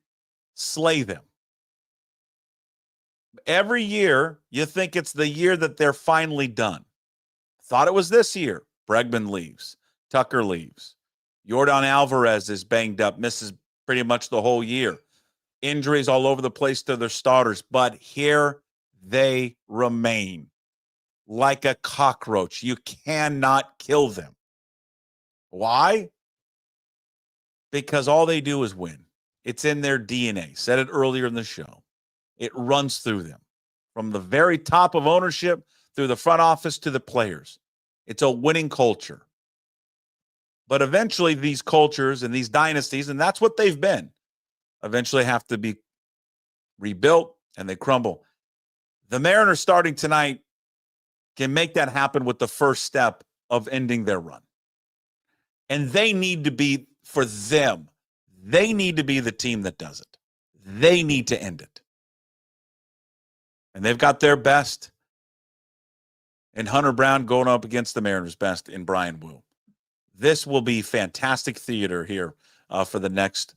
slay them. Every year, you think it's the year that they're finally done. Thought it was this year. Bregman leaves. Tucker leaves. Yordan Alvarez is banged up, misses pretty much the whole year. Injuries all over the place to their starters, but here they remain like a cockroach. You cannot kill them. Why? Because all they do is win. It's in their DNA. Said it earlier in the show. It runs through them from the very top of ownership through the front office to the players. It's a winning culture. But eventually these cultures and these dynasties, and that's what they've been, eventually have to be rebuilt and they crumble. The Mariners starting tonight can make that happen with the first step of ending their run. And they need to be, for them, they need to be the team that does it. They need to end it. And they've got their best in Hunter Brown going up against the Mariners' best in Brian Wu. This will be fantastic theater here for the next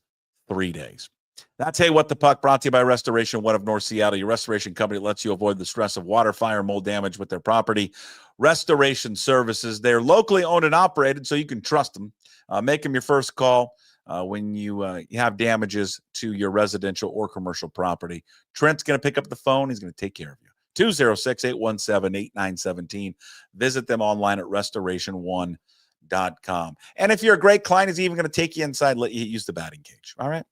3 days. That's Hey What the Puck, brought to you by Restoration One of North Seattle, your restoration company that lets you avoid the stress of water, fire, mold damage with their property. Restoration Services. They're locally owned and operated, so you can trust them. Make them your first call when you have damages to your residential or commercial property. Trent's going to pick up the phone. He's going to take care of you. 206-817-8917. Visit them online at restoration1.com. And if you're a great client, he's even going to take you inside, let you use the batting cage. All right.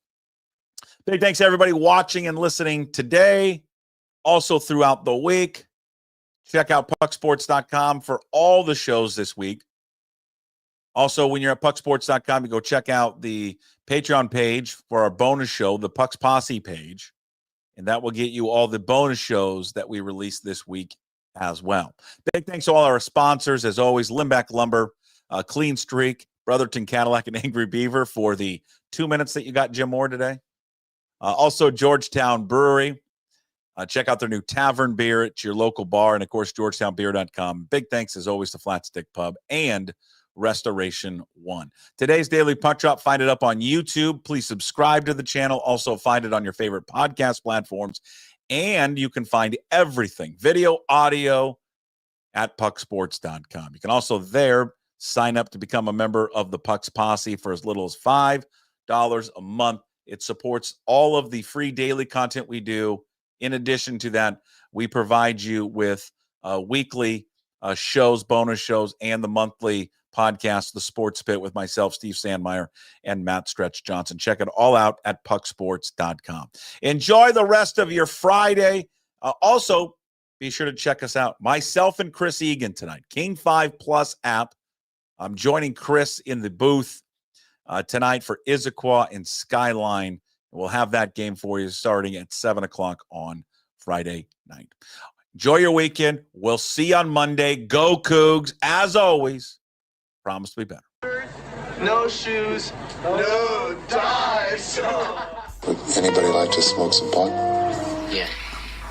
Big thanks to everybody watching and listening today. Also throughout the week. Check out pucksports.com for all the shows this week. Also, when you're at pucksports.com, you go check out the Patreon page for our bonus show, the Pucks Posse page. And that will get you all the bonus shows that we released this week as well. Big thanks to all our sponsors. As always, Limbeck Lumber, Clean Streak, Brotherton Cadillac, and Angry Beaver for the 2 minutes that you got Jim Moore today. Also, Georgetown Brewery. Check out their new tavern beer at your local bar. And, of course, georgetownbeer.com. Big thanks, as always, to Flat Stick Pub and Restoration One. Today's Daily Puck Drop, find it up on YouTube. Please subscribe to the channel. Also, find it on your favorite podcast platforms. And you can find everything, video, audio, at pucksports.com. You can also there sign up to become a member of the Pucks Posse for as little as $5 a month. It supports all of the free daily content we do. In addition to that, we provide you with weekly shows, bonus shows, and the monthly podcast, The Sports Pit, with myself, Steve Sandmeyer, and Matt Stretch Johnson. Check it all out at pucksports.com. Enjoy the rest of your Friday. Also, be sure to check us out. Myself and Chris Egan tonight, King 5 Plus app. I'm joining Chris in the booth tonight for Issaquah and Skyline. We'll have that game for you starting at 7 o'clock on Friday night. Enjoy your weekend. We'll see you on Monday. Go Cougs. As always, promise to be better.
No shoes, no ties.
Would anybody like to smoke some pot?
Yeah.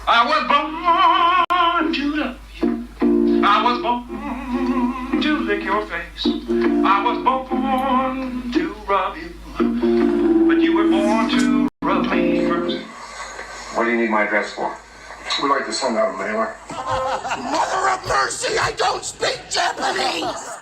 I was born to love you. I was born to lick your face. I was born to rub you. But you were born to rub me first.
What do you need my address for? We'd like to send out a mailer.
Mother of mercy, I don't speak Japanese!